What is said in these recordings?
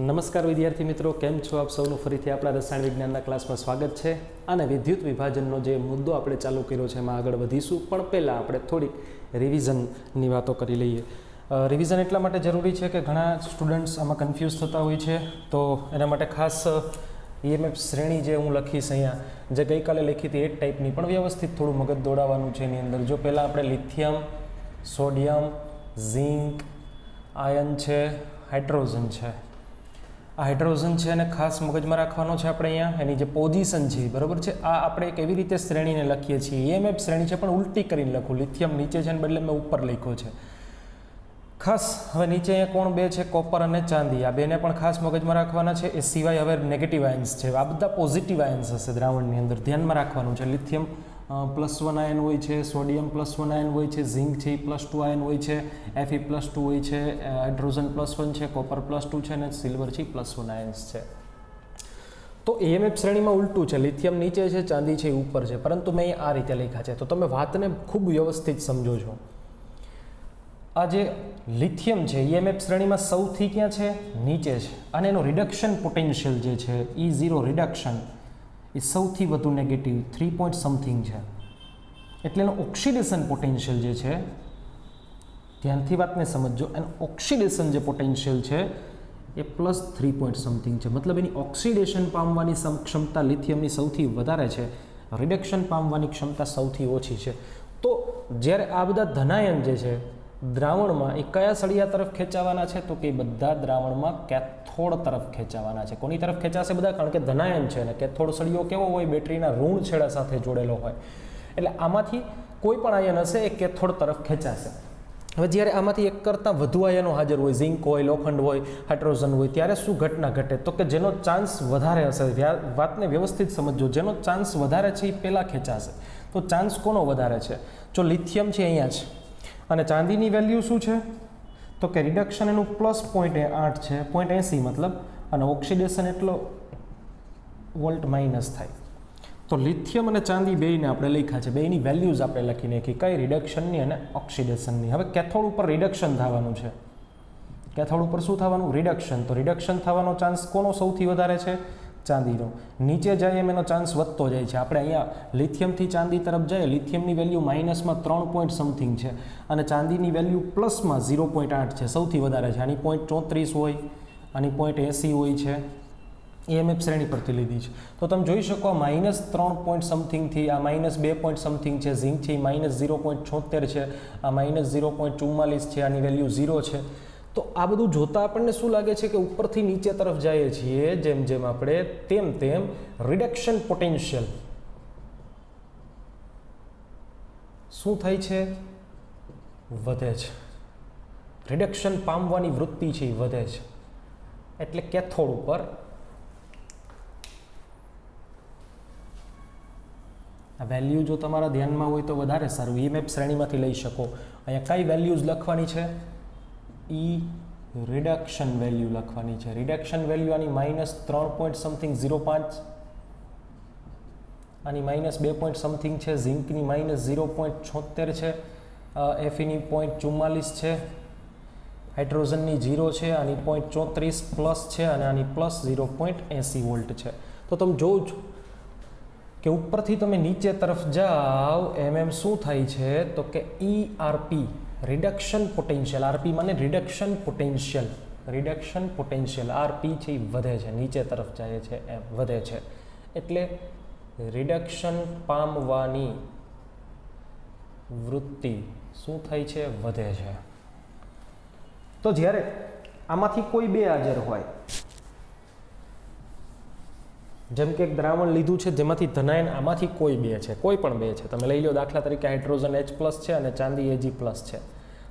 નમસ્કાર વિદ્યાર્થી મિત્રો, કેમ છો આપ સૌનું ફરીથી આપણા રસાયણ વિજ્ઞાનના ક્લાસમાં સ્વાગત છે. અને વિદ્યુત વિભાજનનો જે મુદ્દો આપણે ચાલુ કર્યો છે એમાં આગળ વધીશું, પણ પહેલાં આપણે થોડીક રિવિઝનની વાતો કરી લઈએ. રિવિઝન એટલા માટે જરૂરી છે કે ઘણા સ્ટુડન્ટ્સ આમાં કન્ફ્યુઝ થતા હોય છે, તો એના માટે ખાસ EMF શ્રેણી જે હું લખીશ અહીંયા, જે ગઈકાલે લખી હતી એ જ ટાઈપની, પણ વ્યવસ્થિત થોડું મગજ દોડાવવાનું છે એની અંદર. જો પહેલાં આપણે લિથિયમ, સોડિયમ, ઝિંક, આયન છે, હાઇડ્રોજન છે. આ હાઇડ્રોજન છે અને ખાસ મગજમાં રાખવાનો છે આપણે અહીંયા એની જે પોઝિશન છે, બરાબર છે. આ આપણે કેવી રીતે શ્રેણીને લખીએ છીએ, EMF શ્રેણી છે પણ ઉલટી કરીને લખું. લિથિયમ નીચે છે ને બદલે મેં ઉપર લખ્યો છે. ખાસ હવે નીચે અહીંયા કોણ બે છે, કોપર અને ચાંદી. આ બેને પણ ખાસ મગજમાં રાખવાના છે. એ સિવાય હવે નેગેટિવ આયન્સ છે, આ બધા પોઝિટિવ આયન્સ હશે દ્રાવણની અંદર, ધ્યાનમાં રાખવાનું છે. લિથિયમ +1 આયન હોય છે, સોડિયમ +1 આયન હોય છે, ઝિંક છે +2 આયન હોય છે, Fe+2 હોય છે, હાઇડ્રોજન +1 છે, કોપર +2 છે અને સિલ્વર છે +1 આયન્સ છે. તો EMF શ્રેણીમાં ઉલટું છે, લિથિયમ નીચે છે, ચાંદી છે ઉપર છે, પરંતુ મેં આ રીતે લખ્યા છે. તો તમે વાતને ખૂબ વ્યવસ્થિત સમજો છો. આ જે લિથિયમ છે EMF શ્રેણીમાં સૌથી ક્યાં છે, નીચે છે, અને એનું રિડક્શન પોટેન્શિયલ જે છે E0 રિડક્શન એ સૌથી વધુ નેગેટિવ 3 પોઈન્ટ સમથિંગ છે. એટલે એનું ઓક્સિડેશન પોટેન્શિયલ જે છે, ધ્યાનથી વાતને સમજો, એનું ઓક્સિડેશન જે પોટેન્શિયલ છે એ +3 પોઈન્ટ સમથિંગ છે. મતલબ એની ઓક્સિડેશન પામવાની ક્ષમતા લિથિયમની સૌથી વધારે છે, રિડક્શન પામવાની ક્ષમતા સૌથી ઓછી છે. તો જ્યારે આ બધા ધનાયન જે છે દ્રાવણમાં એ કયા સળિયા તરફ ખેંચાવાના છે, તો કે બધા દ્રાવણમાં કેથોડ તરફ ખેંચાવાના છે. કોની તરફ ખેંચાશે બધા? કારણ કે ધનાયન છે ને કેથોડ સળિયો કેવો હોય, બેટરીના ઋણ છેડા સાથે જોડેલો હોય. એટલે આમાંથી કોઈ પણ આયન હશે એ કેથોડ તરફ ખેંચાશે. હવે જ્યારે આમાંથી એક કરતાં વધુ આયનો હાજર હોય, ઝિંક હોય, લોખંડ હોય, હાઇડ્રોજન હોય, ત્યારે શું ઘટના ઘટે? તો કે જેનો ચાન્સ વધારે હશે, વાતને વ્યવસ્થિત સમજો, જેનો ચાન્સ વધારે છે એ પહેલાં ખેંચાશે. તો ચાન્સ કોનો વધારે છે? જો લિથિયમ છે અહીંયા છે, અને ચાંદીની વેલ્યુ શું છે, તો કે રિડક્શન એનું +0.8 છે, 0.80 મતલબ, અને ઓક્સિડેશન એટલો વોલ્ટ માઇનસ થાય. તો લિથિયમ અને ચાંદી બેયને આપણે લખ્યા છે, બેયની વેલ્યુઝ આપણે લખી નાખી, કઈ રિડક્શનની અને ઓક્સિડેશનની. હવે કેથોડ ઉપર રિડક્શન થવાનું છે, કેથોડ ઉપર શું થવાનું? રિડક્શન. તો રિડક્શન થવાનો ચાન્સ કોનો સૌથી વધારે છે? ચાંદીનો. નીચે જાય એમ એનો ચાન્સ વધતો જાય છે. આપણે અહીંયા લિથિયમથી ચાંદી તરફ જાય, લિથિયમની વેલ્યુ -3 પોઈન્ટ સમથિંગ છે અને ચાંદીની વેલ્યુ +0.8 છે, સૌથી વધારે છે. આની 0.34 હોય, આની 0.80 હોય છે. EMF શ્રેણી પરથી લીધી છે. તો તમે જોઈ શકો -3 પોઈન્ટ સમથિંગથી આ -2 પોઈન્ટ સમથિંગ છે. ઝિંક છે -0.76 છે, આ -0.44 છે, આની વેલ્યુ 0 છે. તો આ બધું જોતાં આપણને શું લાગે છે કે ઉપરથી નીચે તરફ જઈએ છીએ જેમ જેમ આપણે, તેમ તેમ રિડક્શન પોટેન્શિયલ શું થાય છે? વધે છે. રિડક્શન પામવાની વૃત્તિ છે એ વધે છે. એટલે કેથોડ ઉપર આ વેલ્યુ જો તમારા ધ્યાનમાં હોય તો વધારે સારું. EMF શ્રેણીમાંથી લઈ શકો. અહીંયા કઈ વેલ્યુઝ લખવાની છે? રિડક્શન વેલ્યુ લખવાની છે. રિડક્શન વેલ્યુ આની -3 પોઈન્ટ સમથિંગ 0.5, આની -2 પોઈન્ટ સમથિંગ છે, ઝિંકની -0.76 છે, Feની 0.44 છે, હાઇડ્રોજનની 0 છે, આની 0.34 પ્લસ છે અને આની +0.80 વોલ્ટ છે. તો તમે જોવો છો કે ઉપરથી તમે નીચે તરફ જાઓ એમ શું થાય છે, તો કે ERP રિડક્શન પોટેન્શિયલ, RP માને reduction potential, reduction potential RP છે એ વધે છે, નીચે તરફ જાય છે એમ વધે છે. એટલે રિડક્શન પામવાની વૃત્તિ શું થાય છે? વધે છે. તો જ્યારે આમાંથી કોઈ બે હાજર હોય, જેમ કે એક દ્રાવણ લીધું છે જેમાંથી ધનાયન આમાંથી કોઈ બે છે, કોઈ પણ બે છે, તમે લઈ લો દાખલા તરીકે હાઇડ્રોજન H+ છે અને ચાંદી Ag+ છે,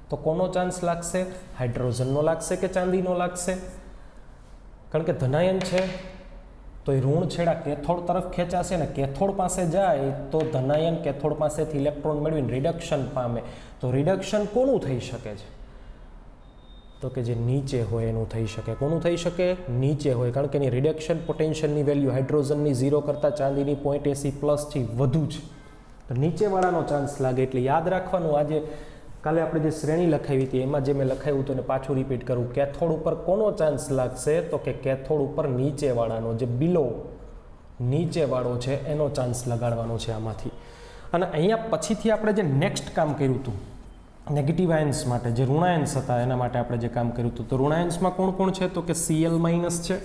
તો કોનો ચાન્સ લાગશે? હાઇડ્રોજનનો લાગશે કે ચાંદીનો લાગશે? કારણ કે ધનાયન છે તો એ ઋણ છેડા કેથોડ તરફ ખેંચાશે ને કેથોડ પાસે જાય તો ધનાયન કેથોડ પાસેથી ઇલેક્ટ્રોન મેળવીને રિડક્શન પામે. તો રિડક્શન કોનું થઈ શકે છે? તો કે જે નીચે હોય એનું થઈ શકે. કોનું થઈ શકે? નીચે હોય, કારણ કે એની રિડક્શન પોટેન્શિયલની વેલ્યુ હાઇડ્રોજનની 0 કરતાં ચાંદીની 0.80 પ્લસ છે વધુ છે. તો નીચેવાળાનો ચાન્સ લાગે. એટલે યાદ રાખવાનું, આજે કાલે આપણે જે શ્રેણી લખાવી હતી એમાં જે મેં લખાવ્યું હતું એને પાછું રિપીટ કરું. કેથોડ ઉપર કોનો ચાન્સ લાગશે? તો કે કેથોડ ઉપર નીચેવાળાનો, જે બિલો નીચેવાળો છે એનો ચાન્સ લગાડવાનો છે આમાંથી. અને અહીંયા પછીથી આપણે જે નેક્સ્ટ કામ કર્યું હતું નેગેટિવ આયન્સ માટે, જે ઋણાયન્સ હતા એના માટે આપણે જે કામ કર્યું હતું, તો ઋણાયન્સમાં કોણ કોણ છે? તો કે Cl માઇનસ છે,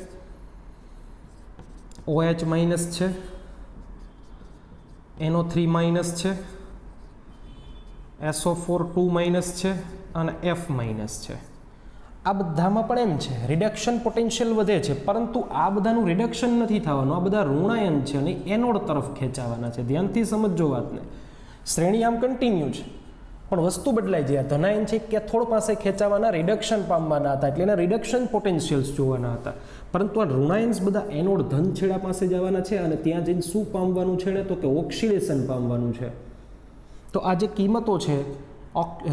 OH માઇનસ છે, NO3 માઇનસ છે, SO4 2 માઇનસ છે અને F માઇનસ છે. આ બધામાં પણ એમ છે રિડક્શન પોટેન્શિયલ વધે છે, પરંતુ આ બધાનું રિડક્શન નથી થવાનું. આ બધા ઋણાયન છે અને એનોડ તરફ ખેંચાવાના છે. ધ્યાનથી સમજજો વાતને. શ્રેણી આમ કન્ટિન્યુ છે પણ વસ્તુ બદલાઈ જાય. ધનાયન છે કેથોડ પાસે ખેંચાવાના, રિડક્શન પામવાના હતા એટલે એના રિડક્શન પોટેન્શિયલ્સ જોવાના હતા. પરંતુ આ ઋણાયન્સ બધા એનોડ ધન છેડા પાસે જવાના છે અને ત્યાં જઈને શું પામવાનું છે? તો કે ઓક્સિડેશન પામવાનું છે. તો આ જે કિંમતો છે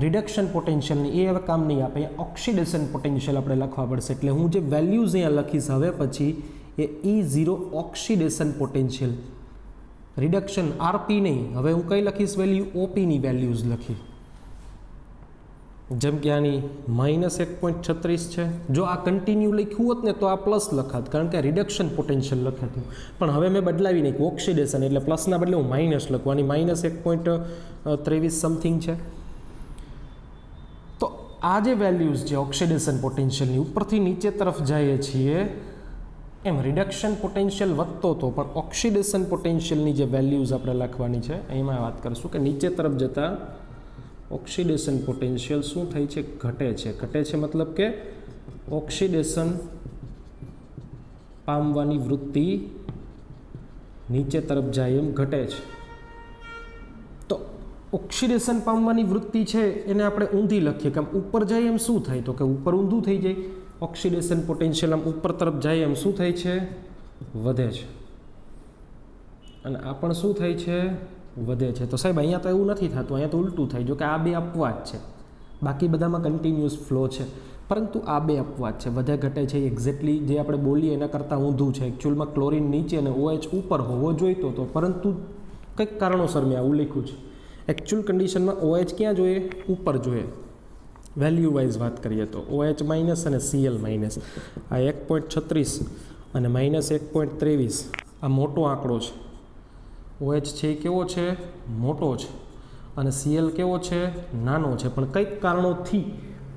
રિડક્શન પોટેન્શિયલની એ હવે કામ નહીં આપે. ઓક્સિડેશન પોટેન્શિયલ આપણે લખવા પડશે. એટલે હું જે વેલ્યુઝ અહીંયા લખીશ હવે પછી એ E0 oxidation potential, reduction RP નહીં. હવે હું કઈ લખીશ વેલ્યુ? ઓપીની વેલ્યુઝ લખી. જેમ કે આની -1.36 છે. જો આ કન્ટિન્યુ લખ્યું હોત ને તો આ પ્લસ લખાત, કારણ કે રિડક્શન પોટેન્શિયલ લખાતું. પણ હવે મેં બદલાવી નાખ્યું ઓક્સિડેશન, એટલે પ્લસના બદલે હું માઇનસ લખવાની. -1.23 સમથિંગ છે. તો આ જે વેલ્યુઝ છે ઓક્સિડેશન પોટેન્શિયલની, ઉપરથી નીચે તરફ જઈએ છીએ એમ રિડક્શન પોટેન્શિયલ વધતો હતો, પણ ઓક્સિડેશન પોટેન્શિયલની જે વેલ્યુઝ આપણે લખવાની છે એમાં વાત કરીશું કે નીચે તરફ જતાં ઓક્સિડેશન પોટેન્શિયલ શું થાય છે? ઘટે છે. ઘટે છે મતલબ કે ઓક્સિડેશન પામવાની વૃત્તિ નીચે તરફ જાય એમ ઘટે છે. તો ઓક્સિડેશન પામવાની વૃત્તિ છે એને આપણે ઊંધી લખીએ કે આમ ઉપર જાય એમ શું થાય? તો કે ઉપર ઊંધું થઈ જાય. ઓક્સિડેશન પોટેન્શિયલ આમ ઉપર તરફ જાય એમ શું થાય છે? વધે છે. અને આ પણ શું થાય છે? વધે છે. તો સાહેબ અહીંયા તો એવું નથી થતું, અહીંયા તો ઉલટું થાય. જો કે આ બે અપવાદ છે, બાકી બધામાં કન્ટિન્યુઅસ ફ્લો છે, પરંતુ આ બે અપવાદ છે. વધે ઘટે છે એક્ઝેક્ટલી જે આપણે બોલીએ એના કરતાં ઊંધું છે. એકચ્યુઅલમાં ક્લોરિન નીચે અને OH ઉપર હોવો જોઈતો હતો, પરંતુ કંઈક કારણોસર મેં આવું લખ્યું છે. એકચ્યુઅલ કન્ડિશનમાં OH ક્યાં જોઈએ? ઉપર જોઈએ. વેલ્યુ વાઇઝ વાત કરીએ તો OH માઇનસ અને Cl માઇનસ, આ 1.36 અને -1.23 આ મોટો આંકડો છે. OH છે એ કેવો છે? મોટો છે. અને Cl કેવો છે? નાનો છે. પણ કંઈક કારણોથી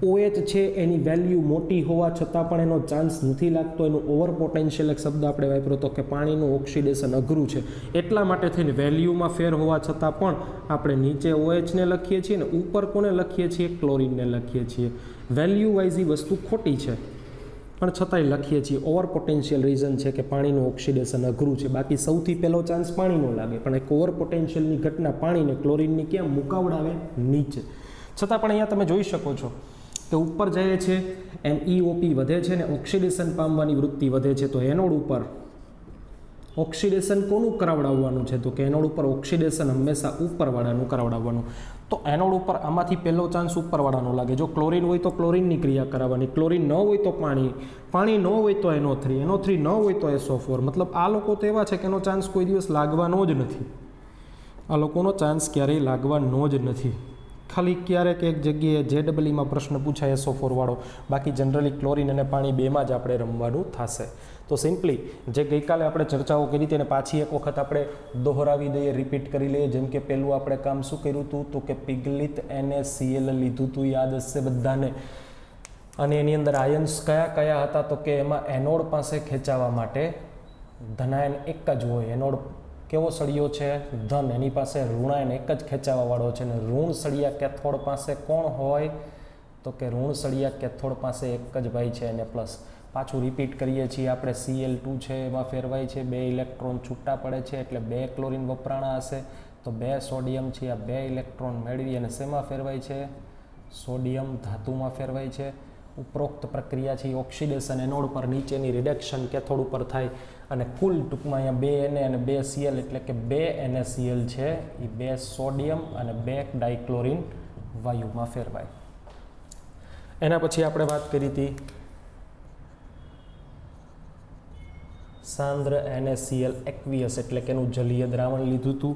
OH છે એની વેલ્યુ મોટી હોવા છતાં પણ એનો ચાન્સ નથી લાગતો. એનું ઓવર પોટેન્શિયલ એક શબ્દ આપણે વાપર્યો તો કે પાણીનું ઓક્સિડેશન અઘરું છે. એટલા માટે થઈને વેલ્યુમાં ફેર હોવા છતાં પણ આપણે નીચે OHને લખીએ છીએ ને ઉપર કોને લખીએ છીએ? ક્લોરિનને લખીએ છીએ. વેલ્યુ વાઇઝ એ વસ્તુ ખોટી છે પણ છતાંય લખીએ છીએ. ઓવર પોટેન્શિયલ રીઝન છે કે પાણીનું ઓક્સિડેશન અઘરું છે. બાકી સૌથી પહેલો ચાન્સ પાણીનો લાગે, પણ એક ઓવર પોટેન્શિયલની ઘટના પાણીને ક્લોરિનની ક્યાં મુકાવડાવે? નીચે. છતાં પણ અહીંયા તમે જોઈ શકો છો કે ઉપર જાય છે એમ EOP વધે છે ને ઓક્સિડેશન પામવાની વૃત્તિ વધે છે. તો એનોડ ઉપર ઓક્સિડેશન કોનું કરાવડાવવાનું છે? તો કે એનોડ ઉપર ઓક્સિડેશન હંમેશા ઉપરવાળાનું કરાવડાવવાનું. તો એનોડ ઉપર આમાંથી પહેલો ચાન્સ ઉપરવાળાનો લાગે. જો ક્લોરિન હોય તો ક્લોરિનની ક્રિયા કરાવવાની, ક્લોરિન ન હોય તો પાણી, પાણી ન હોય તો NO3, NO3 ન હોય તો SO4. મતલબ આ લોકો તો એવા છે કે એનો ચાન્સ કોઈ દિવસ લાગવાનો જ નથી. આ લોકોનો ચાન્સ ક્યારેય લાગવાનો જ નથી. ખાલી ક્યારેક એક જગ્યાએ JEEમાં પ્રશ્ન પૂછાય SO4 વાળો, બાકી જનરલી ક્લોરિન અને પાણી બેમાં જ આપણે રમવાનું થશે. તો સિમ્પલી જે ગઈકાલે આપણે ચર્ચાઓ કરી તેને પાછી એક વખત આપણે દોહરાવી દઈએ, રિપીટ કરી લઈએ. જેમ કે પહેલું આપણે કામ શું કર્યું હતું? તો કે પિગલિત NaCl લીધું હતું, યાદ હશે બધાને. અને એની અંદર આયન્સ કયા કયા હતા? તો કે એમાં એનોડ પાસે ખેંચાવા માટે ધનાયન એક જ હોય. એનોડ કેવો સળિયો છે? ધન. એની પાસે ઋણાયન એક જ ખેંચાવાવાળો છે. અને ઋણ સળિયા કેથોડ પાસે કોણ હોય? તો કે ઋણ સળિયા કેથોડ પાસે એક જ ભાઈ છે એને પ્લસ. પાછું રિપીટ કરીએ છીએ આપણે Cl2 છે એમાં ફેરવાય છે, 2 ઇલેક્ટ્રોન છૂટા પડે છે એટલે 2 ક્લોરિન વપરાણા હશે. તો 2 સોડિયમ છે, આ 2 ઇલેક્ટ્રોન મેળવી અને શેમાં ફેરવાય છે? સોડિયમ ધાતુમાં ફેરવાય છે. ઉપરોક્ત પ્રક્રિયા છે ઓક્સિડેશન એનોડ પર નીચેની રિડક્શન કેથોડ ઉપર થાય અને કુલ ટૂંકમાં અહીંયા 2 Na અને 2 Cl એટલે કે 2 NaCl છે એ 2 સોડિયમ અને 2 ડાયક્લોરિન વાયુમાં ફેરવાય. એના પછી આપણે વાત કરી હતી સાંદ્ર NaCl એક્વિયસ એટલે કે એનું જલીય દ્રાવણ લીધું હતું.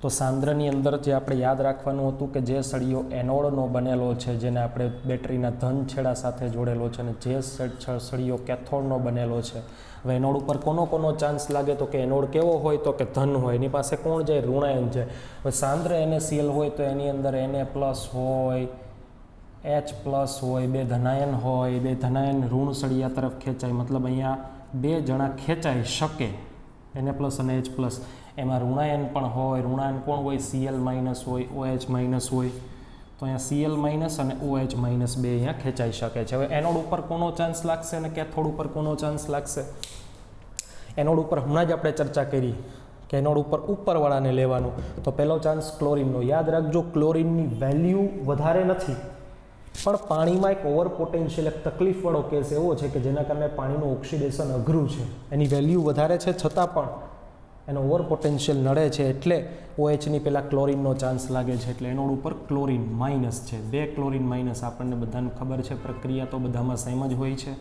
તો સાંદ્રની અંદર જે આપણે યાદ રાખવાનું હતું કે જે સળિયો એનોડનો બનેલો છે, જેને આપણે બેટરીના ધન છેડા સાથે જોડેલો છે, અને જે સળિયો કેથોડનો બનેલો છે. હવે એનોડ ઉપર કોનો ચાન્સ લાગે? તો કે એનોડ કેવો હોય? તો કે ધન હોય. એની પાસે કોણ જાય? ઋણાયન જાય. હવે સાંદ્ર NaCl હોય તો એની અંદર Na+ હોય, H+ હોય, બે ધનાયન હોય. બે ધનાયન ઋણ સળિયા તરફ ખેંચાય, મતલબ અહીંયા બે જણા ખેંચાઈ શકે, Na+ અને H+. એમાં ઋણાયન પણ હોય. ઋણાયન કોણ હોય? Cl- હોય, OH- હોય. તો અહીંયા Cl- અને OH- બે અહીંયા ખેંચાઈ શકે છે. હવે એનોડ ઉપર કોનો ચાન્સ લાગશે અને કેથોડ ઉપર કોનો ચાન્સ લાગશે? એનોડ ઉપર હમણાં જ આપણે ચર્ચા કરી કે એનોડ ઉપર ઉપરવાળાને લેવાનું. તો પહેલો ચાન્સ ક્લોરિનનો. યાદ રાખજો, ક્લોરિનની વેલ્યુ વધારે નથી, પણ પાણીમાં એક ઓવર પોટેન્શિયલ, એક તકલીફવાળો કેસ એવો છે કે જેના કારણે પાણીનું ઓક્સિડેશન અઘરું છે. એની વેલ્યુ વધારે છે છતાં પણ એનો ઓવર પોટેન્શિયલ નડે છે, એટલે OHની પહેલાં ક્લોરિનનો ચાન્સ લાગે છે. એટલે એનોડ ઉપર ક્લોરિન માઇનસ છે. બે ક્લોરિન માઇનસ. આપણને બધાને ખબર છે, પ્રક્રિયા તો બધામાં સેમ જ હોય છે.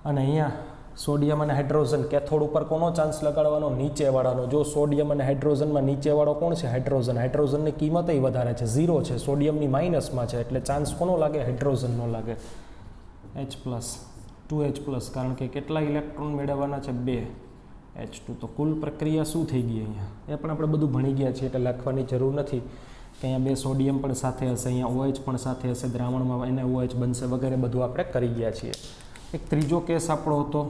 અને અહીંયા સોડિયમ અને હાઇડ્રોજન. કેથોડ ઉપર કોનો ચાન્સ લગાડવાનો? નીચેવાળાનો. જો સોડિયમ અને હાઇડ્રોજનમાં નીચેવાળો કોણ છે? હાઇડ્રોજન. હાઇડ્રોજનની કિંમત વધારે છે, 0 છે. સોડિયમની માઇનસમાં છે, એટલે ચાન્સ કોનો લાગે? હાઇડ્રોજનનો લાગે. H+, 2H+, કારણ કે કેટલા ઇલેક્ટ્રોન મેળવવાના છે? 2 H2. તો કુલ પ્રક્રિયા શું થઈ ગઈ અહીંયા? એ પણ આપણે બધું ભણી ગયા છીએ, એટલે લખવાની જરૂર નથી કે અહીંયા 2 સોડિયમ પણ સાથે હશે, અહીંયા OH પણ સાથે હશે, દ્રાવણમાં NaOH બનશે વગેરે, બધું આપણે કરી ગયા છીએ. એક ત્રીજો કેસ આપણો હતો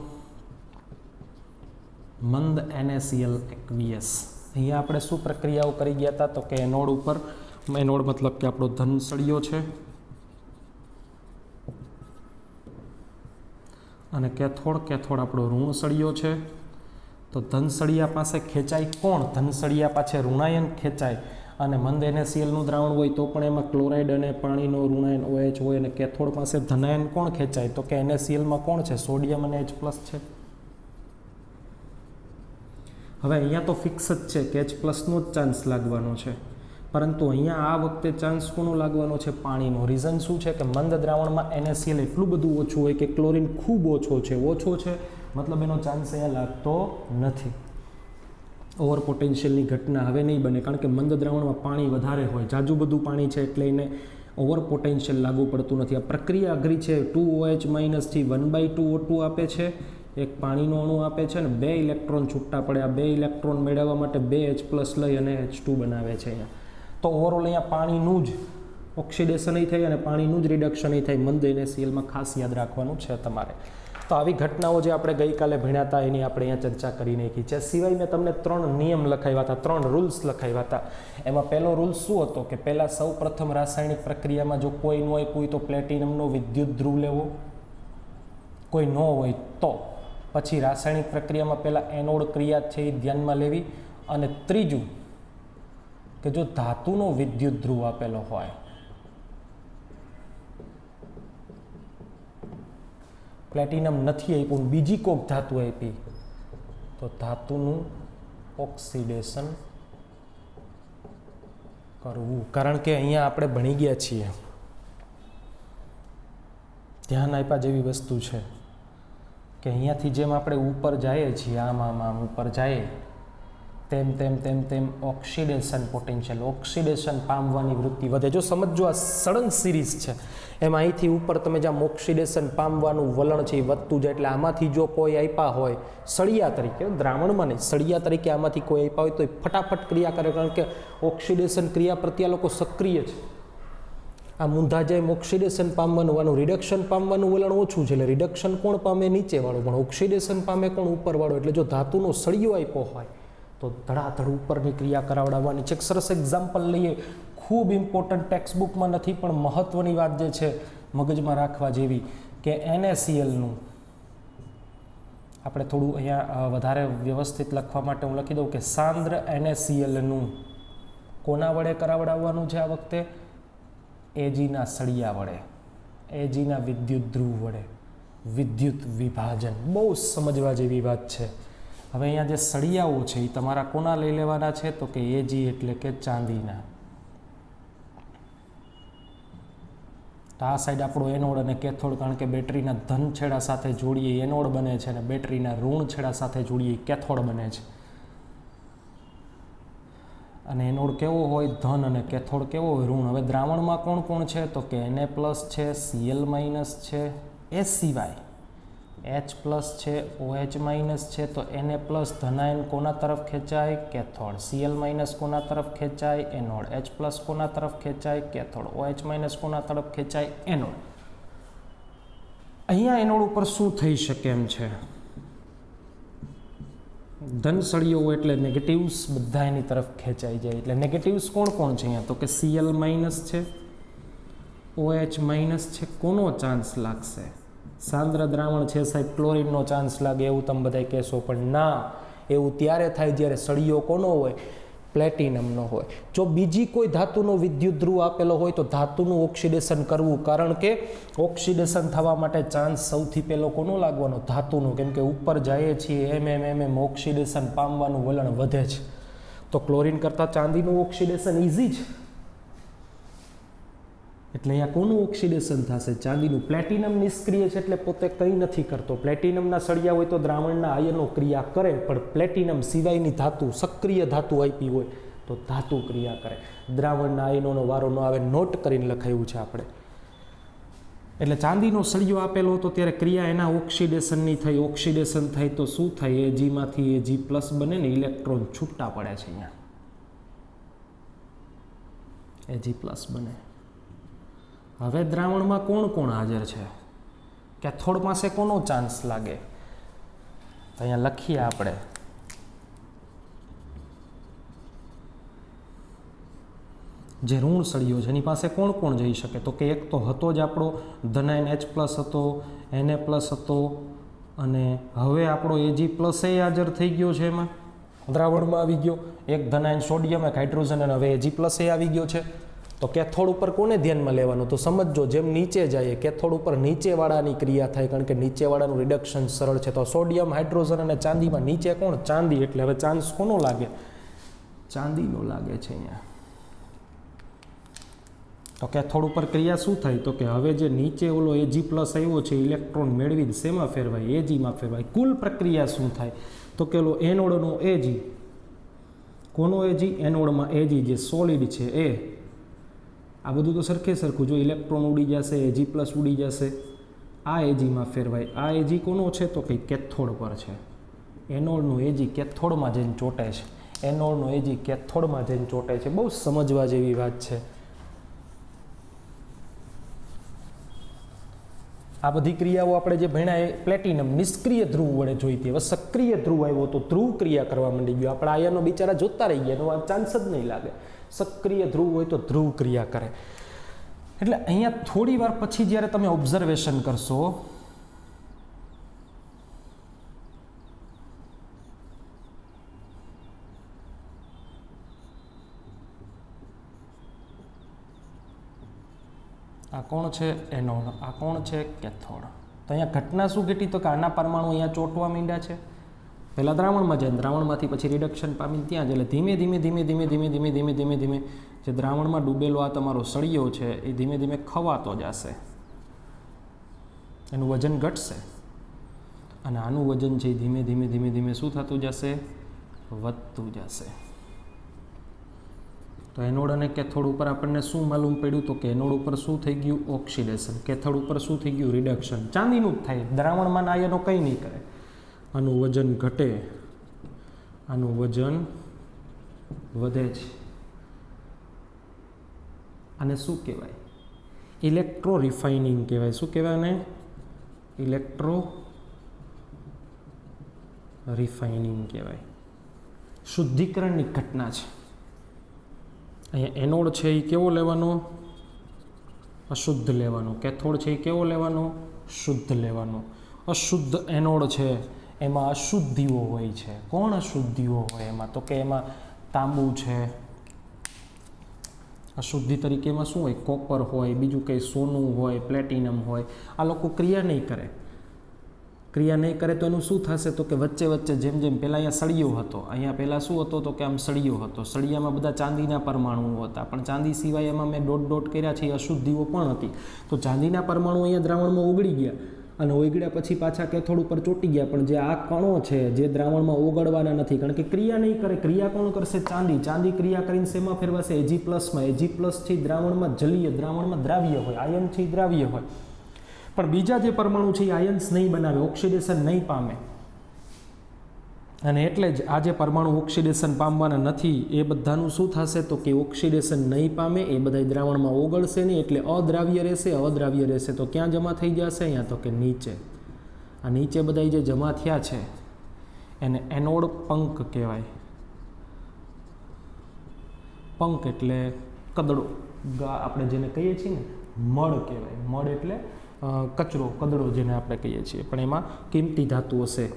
મંદ NaCl aqueous. અહીંયા આપણે શું પ્રક્રિયાઓ કરી ગયા હતા? તો કે એનોડ ઉપર, એનોડ મતલબ કે આપણો ધન સળિયો છે, અને કેથોડ આપણો ઋણ સળિયો છે. તો ધન સળિયા પાસે ખેંચાય કોણ? ધન સળિયા પાસે ઋણાયન ખેંચાય. અને મંદ NaClનું દ્રાવણ હોય તો પણ એમાં ક્લોરાઇડ અને પાણીનો ઋણાયન OH હોય, અને કેથોડ પાસે ધનાયન કોણ ખેંચાય? તો કે NaClમાં કોણ છે? સોડિયમ અને H+ છે. હવે અહીંયા તો ફિક્સ જ છે કે H+નો જ ચાન્સ લાગવાનો છે, પરંતુ અહીંયા આ વખતે ચાન્સ કોનો લાગવાનો છે? પાણીનો. રીઝન શું છે? કે મંદ દ્રાવણમાં NaCl એટલું બધું ઓછું હોય કે ક્લોરિન ખૂબ ઓછો છે. મતલબ એનો ચાન્સ અહીંયા લાગતો નથી. ઓવર પોટેન્શિયલની ઘટના હવે નહીં બને, કારણ કે મંદ દ્રાવણમાં પાણી વધારે હોય, જાજુ બધું પાણી છે, એટલે એને ઓવર પોટેન્શિયલ લાગુ પડતું નથી. આ પ્રક્રિયા અઘરી છે. 2OH- થી 1/2 O2 આપે છે, એક પાણીનો અણુ આપે છે, અને 2 ઇલેક્ટ્રોન છૂટા પડે. આ 2 ઇલેક્ટ્રોન મેળવવા માટે 2H+ લઈ અને H2 બનાવે છે અહીંયા. તો ઓવરઓલ અહીંયા પાણીનું જ ઓક્સિડેશન નહીં થાય અને પાણીનું જ રિડક્શન નહીં થાય. મંદ NaClમાં ખાસ યાદ રાખવાનું છે તમારે. તો આવી ઘટનાઓ જે આપણે ગઈકાલે ભણ્યા હતા એની આપણે અહીંયા ચર્ચા કરી નાખી છે. સિવાય મેં તમને 3 નિયમ લખાવ્યા હતા, 3 રૂલ્સ લખાવ્યા હતા. એમાં પહેલો રૂલ શું હતો? કે પહેલાં સૌ પ્રથમ રાસાયણિક પ્રક્રિયામાં જો કોઈ ન હોય કોઈ તો પ્લેટિનમનો વિદ્યુત ધ્રુવ લેવો, કોઈ ન હોય તો પછી રાસાયણિક પ્રક્રિયામાં પહેલાં એનોડ ક્રિયા છે એ ધ્યાનમાં લેવી. અને ત્રીજું કે જો ધાતુનો વિદ્યુત ધ્રુવ આપેલો હોય, પ્લેટિનમ નથી આપ્યું, બીજી કોક ધાતુ આપી, તો ધાતુનું ઓક્સિડેશન કરવું. કારણ કે અહીંયા આપણે ભણી ગયા છીએ, ધ્યાન આપ્યા જેવી વસ્તુ છે કે અહીંયાથી જેમ આપણે ઉપર જઈએ છીએ, આમ ઉપર જઈએ તેમ ઓક્સિડેશન પોટેન્શિયલ, ઓક્સિડેશન પામવાની વૃત્તિ વધે. જો સમજો આ સળંગ સિરીઝ છે, એમાં અહીંથી ઉપર તમે જ્યાં ઓક્સિડેશન પામવાનું વલણ છે એ વધતું જાય. એટલે આમાંથી જો કોઈ આપ્યા હોય સળિયા તરીકે, દ્રાવણમાં નહીં, સળિયા તરીકે આમાંથી કોઈ આપ્યા હોય તો એ ફટાફટ ક્રિયા કરે, કારણ કે ઓક્સિડેશન ક્રિયા પ્રત્યે લોકો સક્રિય છે. આ મૂંધા જેમ ઓક્સિડેશન પામવાનું, રિડક્શન પામવાનું વલણ ઓછું છે. એટલે રિડક્શન કોણ પામે? નીચેવાળું. પણ ઓક્સિડેશન પામે કોણ? ઉપરવાળો. એટલે જો ધાતુનો સળિયો આપ્યો હોય તો ધડાધડ ઉપરની ક્રિયા કરાવડાવવાની છે. એક સરસ એક્ઝામ્પલ લઈએ, ખૂબ ઇમ્પોર્ટન્ટ, ટેક્સ્ટબુકમાં નથી પણ મહત્ત્વની વાત જે છે મગજમાં રાખવા જેવી, કે NaClનું આપણે થોડું અહીંયા વધારે વ્યવસ્થિત લખવા માટે હું લખી દઉં કે સાંદ્ર NaClનું કોના વડે કરાવડાવવાનું છે આ વખતે? Agના સળિયા વડે, Agના વિદ્યુત ધ્રુવ વડે. વિદ્યુત વિભાજન બહુ સમજવા જેવી વાત છે. હવે અહીંયા જે સળિયાઓ છે એ તમારા કોના લઈ લેવાના છે? તો કે Ag એટલે કે ચાંદીના. તો આ સાઈડ આપણો એનોડ અને કેથોડ, કારણ કે બેટરીના ધન છેડા સાથે જોડીએ એનોડ બને છે અને બેટરીના ઋણ છેડા સાથે જોડીએ કેથોડ બને છે. અને એનોડ કેવો હોય ધન અને કેથોડ કેવો હોય ઋણ. હવે દ્રાવણમાં કોણ કોણ છે તો કે Na+ છે, Cl- છે, એ સિવાય H+ છે, OH- છે. તો Na+ ધનાયન કોના તરફ ખેંચાય કેથોડ, Cl- કોના તરફ ખેંચાય એનોડ, H+ કોના તરફ ખેંચાય કેથોડ, OH- કોના તરફ ખેંચાય એનોડ. અહીંયા એનોડ ઉપર શું થઈ શકે એમ છે, ધન સળિયો હોય એટલે નેગેટિવ્સ બધા એની તરફ ખેંચાઈ જાય. એટલે નેગેટિવ્સ કોણ કોણ છે અહીંયા તો કે Cl- છે, OH- છે. કોનો ચાન્સ લાગશે? સાંદ્ર દ્રાવણ છે સાહેબ, ક્લોરીનનો ચાન્સ લાગે એવું તમે બધા કહેશો, પણ ના, એવું ત્યારે થાય જ્યારે સળિયો કોનો હોય, પ્લેટિનમનો હોય. જો બીજી કોઈ ધાતુનો વિદ્યુત ધ્રુવ આપેલો હોય તો ધાતુનું ઓક્સિડેશન કરવું, કારણ કે ઓક્સિડેશન થવા માટે ચાન્સ સૌથી પહેલો કોનો લાગવાનો, ધાતુનો, કેમ કે ઉપર જઈએ છીએ એમ ઓક્સિડેશન પામવાનું વલણ વધે છે. તો ક્લોરીન કરતાં ચાંદીનું ઓક્સિડેશન ઇઝી છે. એટલે અહીંયા કોનું ઓક્સિડેશન થશે? ચાંદીનું. પ્લેટિનમ નિષ્ક્રિય છે એટલે પોતે કંઈ નથી કરતો. પ્લેટિનમના સળિયા હોય તો દ્રાવણના આયનો ક્રિયા કરે, પણ પ્લેટિનમ સિવાયની ધાતુ, સક્રિય ધાતુ આપી હોય તો ધાતુ ક્રિયા કરે. દ્રાવણના આયનોનો વારો ન આવે, નોટ કરીને લખાયું છે આપણે. એટલે ચાંદીનો સળિયો આપેલો હતો ત્યારે ક્રિયા એના ઓક્સિડેશનની થઈ. ઓક્સિડેશન થાય તો શું થાય? Ag-માંથી Ag+ બને ને, ઇલેક્ટ્રોન છૂટા પડે છે. અહીંયા Ag+ બને. હવે દ્રાવણમાં કોણ કોણ હાજર છે? કેથોડ પાસે કોનો ચાન્સ લાગે? તો અહીંયા લખીએ આપણે, જે ઋણ સળિયો છે એની પાસે કોણ કોણ જઈ શકે? તો કે એક તો હતો જ આપણો ધનાયન H+ હતો, Na+ હતો, અને હવે આપણો Ag+ એ હાજર થઈ ગયો છે એમાં, દ્રાવણમાં આવી ગયો. એક ધનાયન સોડિયમ, એક હાઇડ્રોજન, અને હવે Ag+ એ આવી ગયો છે. તો કેથોડ ઉપર કોને ધ્યાનમાં લેવાનું? તો સમજો, જેમ નીચે જાય કેથોડ ઉપર નીચેવાળાની ક્રિયા થાય, કારણ કે નીચેવાળાનું રિડક્શન સરળ છે. તો સોડિયમ, હાઇડ્રોજન અને ચાંદીમાં નીચે કોણ? ચાંદી. એટલે હવે ચાન્સ કોનો લાગે? ચાંદીનો લાગે છે અહીંયા. તો કેથોડ ઉપર ક્રિયા શું થાય? તો કે હવે જે નીચે ઓલો Ag+ આવ્યો છે, ઇલેક્ટ્રોન મેળવી શેમાં ફેરવાય? Ag-માં ફેરવાય. કુલ પ્રક્રિયા શું થાય? તો કે ઓલો એનોડનો Ag, કોનો Ag? એનોડમાં Ag જે સોલિડ છે એ, આ બધું તો સરખે સરખું. જો ઇલેક્ટ્રોન ઉડી જશે, Ag+ ઉડી જશે, આ Ag-માં ફેરવાય. આ Ag કોનો છે? તો કંઈ કેથોડ પર છે. એનોડનું Ag કેથોડમાં જઈને ચોંટે છે. એનોડનું Ag કેથોડમાં જઈને ચોંટે છે. બહુ સમજવા જેવી વાત છે. આ બધી ક્રિયાઓ આપણે જે ભણ્યા એ પ્લેટિનમ નિષ્ક્રિય ધ્રુવ વડે જોઈતી. હવે સક્રિય ધ્રુવ આવ્યો તો ધ્રુવ ક્રિયા કરવા માંડી ગયો. આપણા આયનો બિચારા જોતા રહી ગયા, એનો ચાન્સ જ નહીં લાગે. સક્રિય ધ્રુવ હોય તો ધ્રુવ ક્રિયા કરે. એટલે અહીંયા થોડી વાર પછી જ્યારે તમે ઓબ્ઝર્વેશન કરશો, આ કોણ છે? એનોડ. આ કોણ છે? કેથોડ. તો અહીંયા ઘટના શું ઘટી? તો કે આના પરમાણુ અહીંયા ચોંટવા માંડ્યા છે. પહેલાં દ્રાવણમાં જાય, દ્રાવણમાંથી પછી રિડક્શન પામીને ત્યાં જ. એટલે ધીમે ધીમે જે દ્રાવણમાં ડૂબેલો આ તમારો સળિયો છે એ ધીમે ધીમે ખવાતો જશે, એનું વજન ઘટશે, અને આનું વજન છે ધીમે ધીમે શું થતું જશે? વધતું જશે. તો એનોડ અને કેથોડ ઉપર આપણને શું માલુમ પડ્યું? તો કે એનોડ ઉપર શું થઈ ગયું? ઓક્સિડેશન. કેથોડ ઉપર શું થઈ ગયું? રિડક્શન. ચાંદીનું જ થાય. દ્રાવણમાં આયનો કંઈ નહીં કરે. આનું વજન ઘટે, આનું વજન વધે છે. આને શું કહેવાય? ઇલેક્ટ્રો રિફાઇનિંગ કહેવાય. શું કહેવાય આને? ઇલેક્ટ્રો રિફાઇનિંગ કહેવાય. શુદ્ધિકરણની ઘટના છે. અહીંયા એનોડ છે એ કેવો લેવાનો? અશુદ્ધ લેવાનો. કેથોડ છે એ કેવો લેવાનો? શુદ્ધ લેવાનો. અશુદ્ધ એનોડ છે એમાં અશુદ્ધિઓ હોય છે. કોણ અશુદ્ધિઓ હોય એમાં? તો કે એમાં તાંબુ છે. અશુદ્ધિ તરીકે એમાં શું હોય? કોપર હોય, બીજું કંઈ સોનું હોય, પ્લેટિનમ હોય. આ લોકો ક્રિયા નહીં કરે. ક્રિયા નહીં કરે તો એનું શું થશે? તો કે વચ્ચે જેમ પહેલાં અહીંયા સળિયો હતો, અહીંયા પહેલાં શું હતો? તો કે આમ સળિયો હતો. સળિયામાં બધા ચાંદીના પરમાણુઓ હતા, પણ ચાંદી સિવાય એમાં મેં ડોટ કર્યા છે એ અશુદ્ધિઓ પણ હતી. તો ચાંદીના પરમાણુ અહીંયા દ્રાવણમાં ઓગળી ગયા. અને ઓગળ્યા પછી પાછા કેથોડ ઉપર ચોંટી ગયા, પણ જે આ કણો છે જે દ્રાવણમાં ઓગળવાના નથી, કારણ કે ક્રિયા નહીં કરે. ક્રિયા કોણ કરશે? ચાંદી. ચાંદી ક્રિયા કરીને શેમાં ફેરવાશે? Ag+માં. Ag+ છે દ્રાવણમાં જલીય, દ્રાવણમાં દ્રાવ્ય હોય, આયન છે દ્રાવ્ય હોય, પણ બીજા જે પરમાણુ છે એ આયન્સ નહીં બનાવે, ઓક્સિડેશન નહીં પામે. અને એટલે જ આ જે પરમાણુ ઓક્સિડેશન પામવાના નથી એ બધાનું શું થશે? તો કે ઓક્સિડેશન નહીં પામે, એ બધા દ્રાવણમાં ઓગળશે નહીં, એટલે અદ્રાવ્ય રહેશે. અદ્રાવ્ય રહેશે તો ક્યાં જમા થઈ જશે? અહીંયા તો કે નીચે. આ નીચે બધા જે જમા થયા છે એને એનોડ પંક કહેવાય. પંક એટલે કદડો, આપણે જેને કહીએ છીએ ને મળ કહેવાય. મળ એટલે કચરો, કદડો જેને આપણે કહીએ છીએ, પણ એમાં કિંમતી ધાતુ હશે.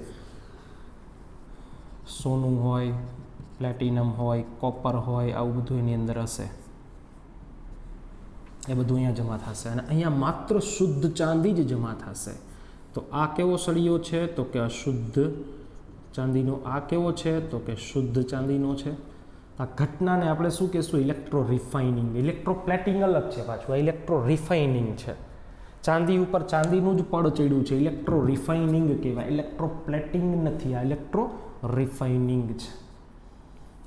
સોનું હોય, પ્લેટિનમ હોય, કોપર હોય, આવું બધું એની અંદર હશે. એ બધું અહીંયા જમા થશે અને અહીંયા માત્ર શુદ્ધ ચાંદી જ જમા થશે. તો આ કેવો સળિયો છે? તો કે અશુદ્ધ ચાંદીનો. આ કેવો છે? તો કે શુદ્ધ ચાંદીનો છે. આ ઘટનાને આપણે શું કહેશું? Electro refining. ઇલેક્ટ્રો પ્લેટિંગ અલગ છે પાછું, આ ઇલેક્ટ્રો રિફાઇનિંગ છે. ચાંદી ઉપર ચાંદીનું જ પડ ચડ્યું છે, ઇલેક્ટ્રો રિફાઇનિંગ કહેવાય. ઇલેક્ટ્રો પ્લેટિંગ નથી, આ ઇલેક્ટ્રો રિફાઇનિંગ છે.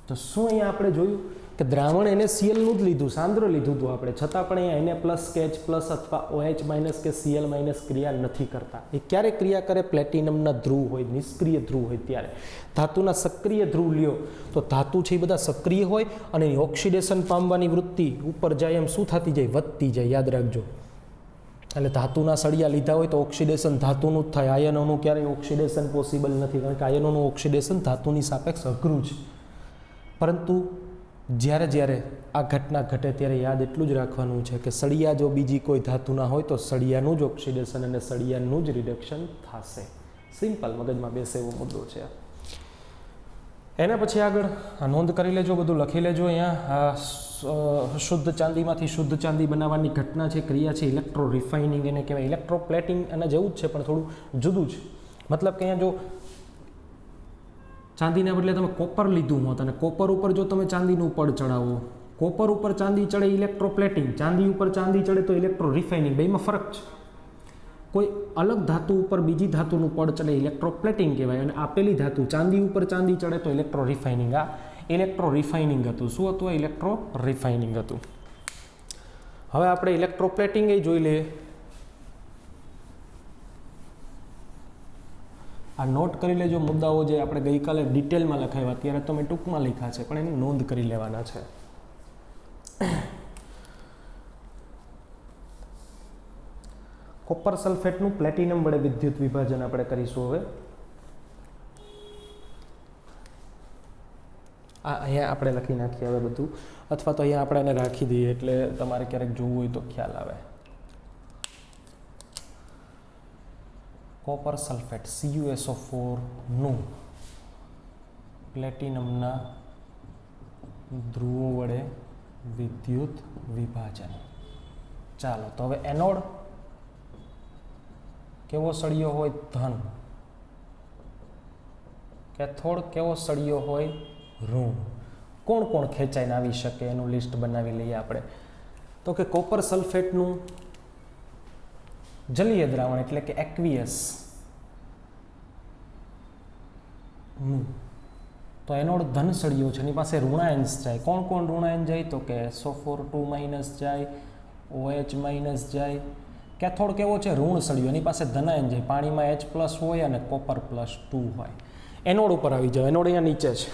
તો શું અહીંયા આપણે જોયું કે દ્રાવણ NaCl નું જ લીધું, સાંદ્ર લીધું હતું આપણે, છતાં પણ અહીંયા Na+ કે H+ અથવા OH- કે Cl- ક્રિયા નથી કરતા. એ ક્યારે ક્રિયા કરે? પ્લેટિનમના ધ્રુવ હોય, નિષ્ક્રિય ધ્રુવ હોય ત્યારે. ધાતુના સક્રિય ધ્રુવ લ્યો તો ધાતુ છે એ બધા સક્રિય હોય અને એની ઓક્સિડેશન પામવાની વૃત્તિ ઉપર જાય એમ શું થતી જાય? વધતી જાય. યાદ રાખજો. એટલે ધાતુના સળિયા લીધા હોય તો ઓક્સિડેશન ધાતુનું જ થાય. આયનોનું ક્યારેય ઓક્સિડેશન પોસિબલ નથી, કારણ કે આયનોનું ઓક્સિડેશન ધાતુની સાપેક્ષ અઘરું છે. પરંતુ જ્યારે જ્યારે આ ઘટના ઘટે ત્યારે યાદ એટલું જ રાખવાનું છે કે સળિયા જો બીજી કોઈ ધાતુના હોય તો સળિયાનું જ ઓક્સિડેશન અને સળિયાનું જ રિડક્શન થશે. સિમ્પલ, મગજમાં બેસે એવો મુદ્દો છે. એના પછી આગળ આ નોંધ કરી લેજો, બધું લખી લેજો. અહીંયા શુદ્ધ ચાંદીમાંથી શુદ્ધ ચાંદી બનાવવાની ઘટના છે, ક્રિયા છે ઇલેક્ટ્રો રિફાઇનિંગ એને કહેવાય. ઇલેક્ટ્રો પ્લેટિંગ અને જેવું જ છે પણ થોડું જુદું છે. મતલબ કે અહીંયા જો ચાંદીના બદલે તમે કોપર લીધું હોત અને કોપર ઉપર જો તમે ચાંદીનું પડ ચડાવો, કોપર ઉપર ચાંદી ચડે ઇલેક્ટ્રો પ્લેટિંગ, ચાંદી ઉપર ચાંદી ચડે તો ઇલેક્ટ્રો રિફાઇનિંગ. બેમાં ફરક છે. કોઈ અલગ ધાતુ ઉપર બીજી ધાતુનું પડ ચડે ઇલેક્ટ્રો પ્લેટિંગ કહેવાય, અને આપેલી ધાતુ ચાંદી ઉપર ચાંદી ચડે તો ઇલેક્ટ્રો રિફાઇનિંગ. આ ઇલેક્ટ્રો રિફાઇનિંગ હતું. શું હતું? ઇલેક્ટ્રો રિફાઇનિંગ હતું. હવે આપણે ઇલેક્ટ્રો પ્લેટિંગ એ જોઈ લઈએ. આ નોટ કરી લેજો મુદ્દાઓ જે આપણે ગઈકાલે ડિટેલમાં લખાવ્યા, અત્યારે તો મેં ટૂંકમાં લખ્યા છે, પણ એની નોંધ કરી લેવાના છે. કોપર સલ્ફેટનું પ્લેટિનમ વડે વિદ્યુત વિભાજન આપણે કરીશું. હવે અહીંયા આપણે લખી નાખીએ હવે બધું, અથવા તો અહીંયા આપણે એને રાખી દઈએ એટલે તમારે ક્યારેક જોવું હોય તો ખ્યાલ આવે. કોપર સલ્ફેટ CuSO4 નું પ્લેટિનમના ધ્રુવો વડે વિદ્યુત વિભાજન. ચાલો તો હવે એનોડ કેવો સળિયો હોય? ધન. કેથોડ કેવો સળિયો હોય? ઋણ. કોણ કોણ ખેંચાઈને આવી શકે એનું લિસ્ટ બનાવી લઈએ આપણે. તો કે કોપર સલ્ફેટનું જલીય દ્રાવણ એટલે કે એક્વિયસ તો એનોડ ધન સળિયો છે, એની પાસે ઋણાયન્સ જાય. કોણ કોણ ઋણાયન જાય? તો કે SO4 2- જાય, OH- જાય. કેથોડ કેવો છે? ઋણ સળિયો, એની પાસે ધનાયન જાય. પાણીમાં H+ હોય અને કોપર +2 હોય. એનોડ ઉપર આવી જાવ. એનોડ અહીંયા નીચે છે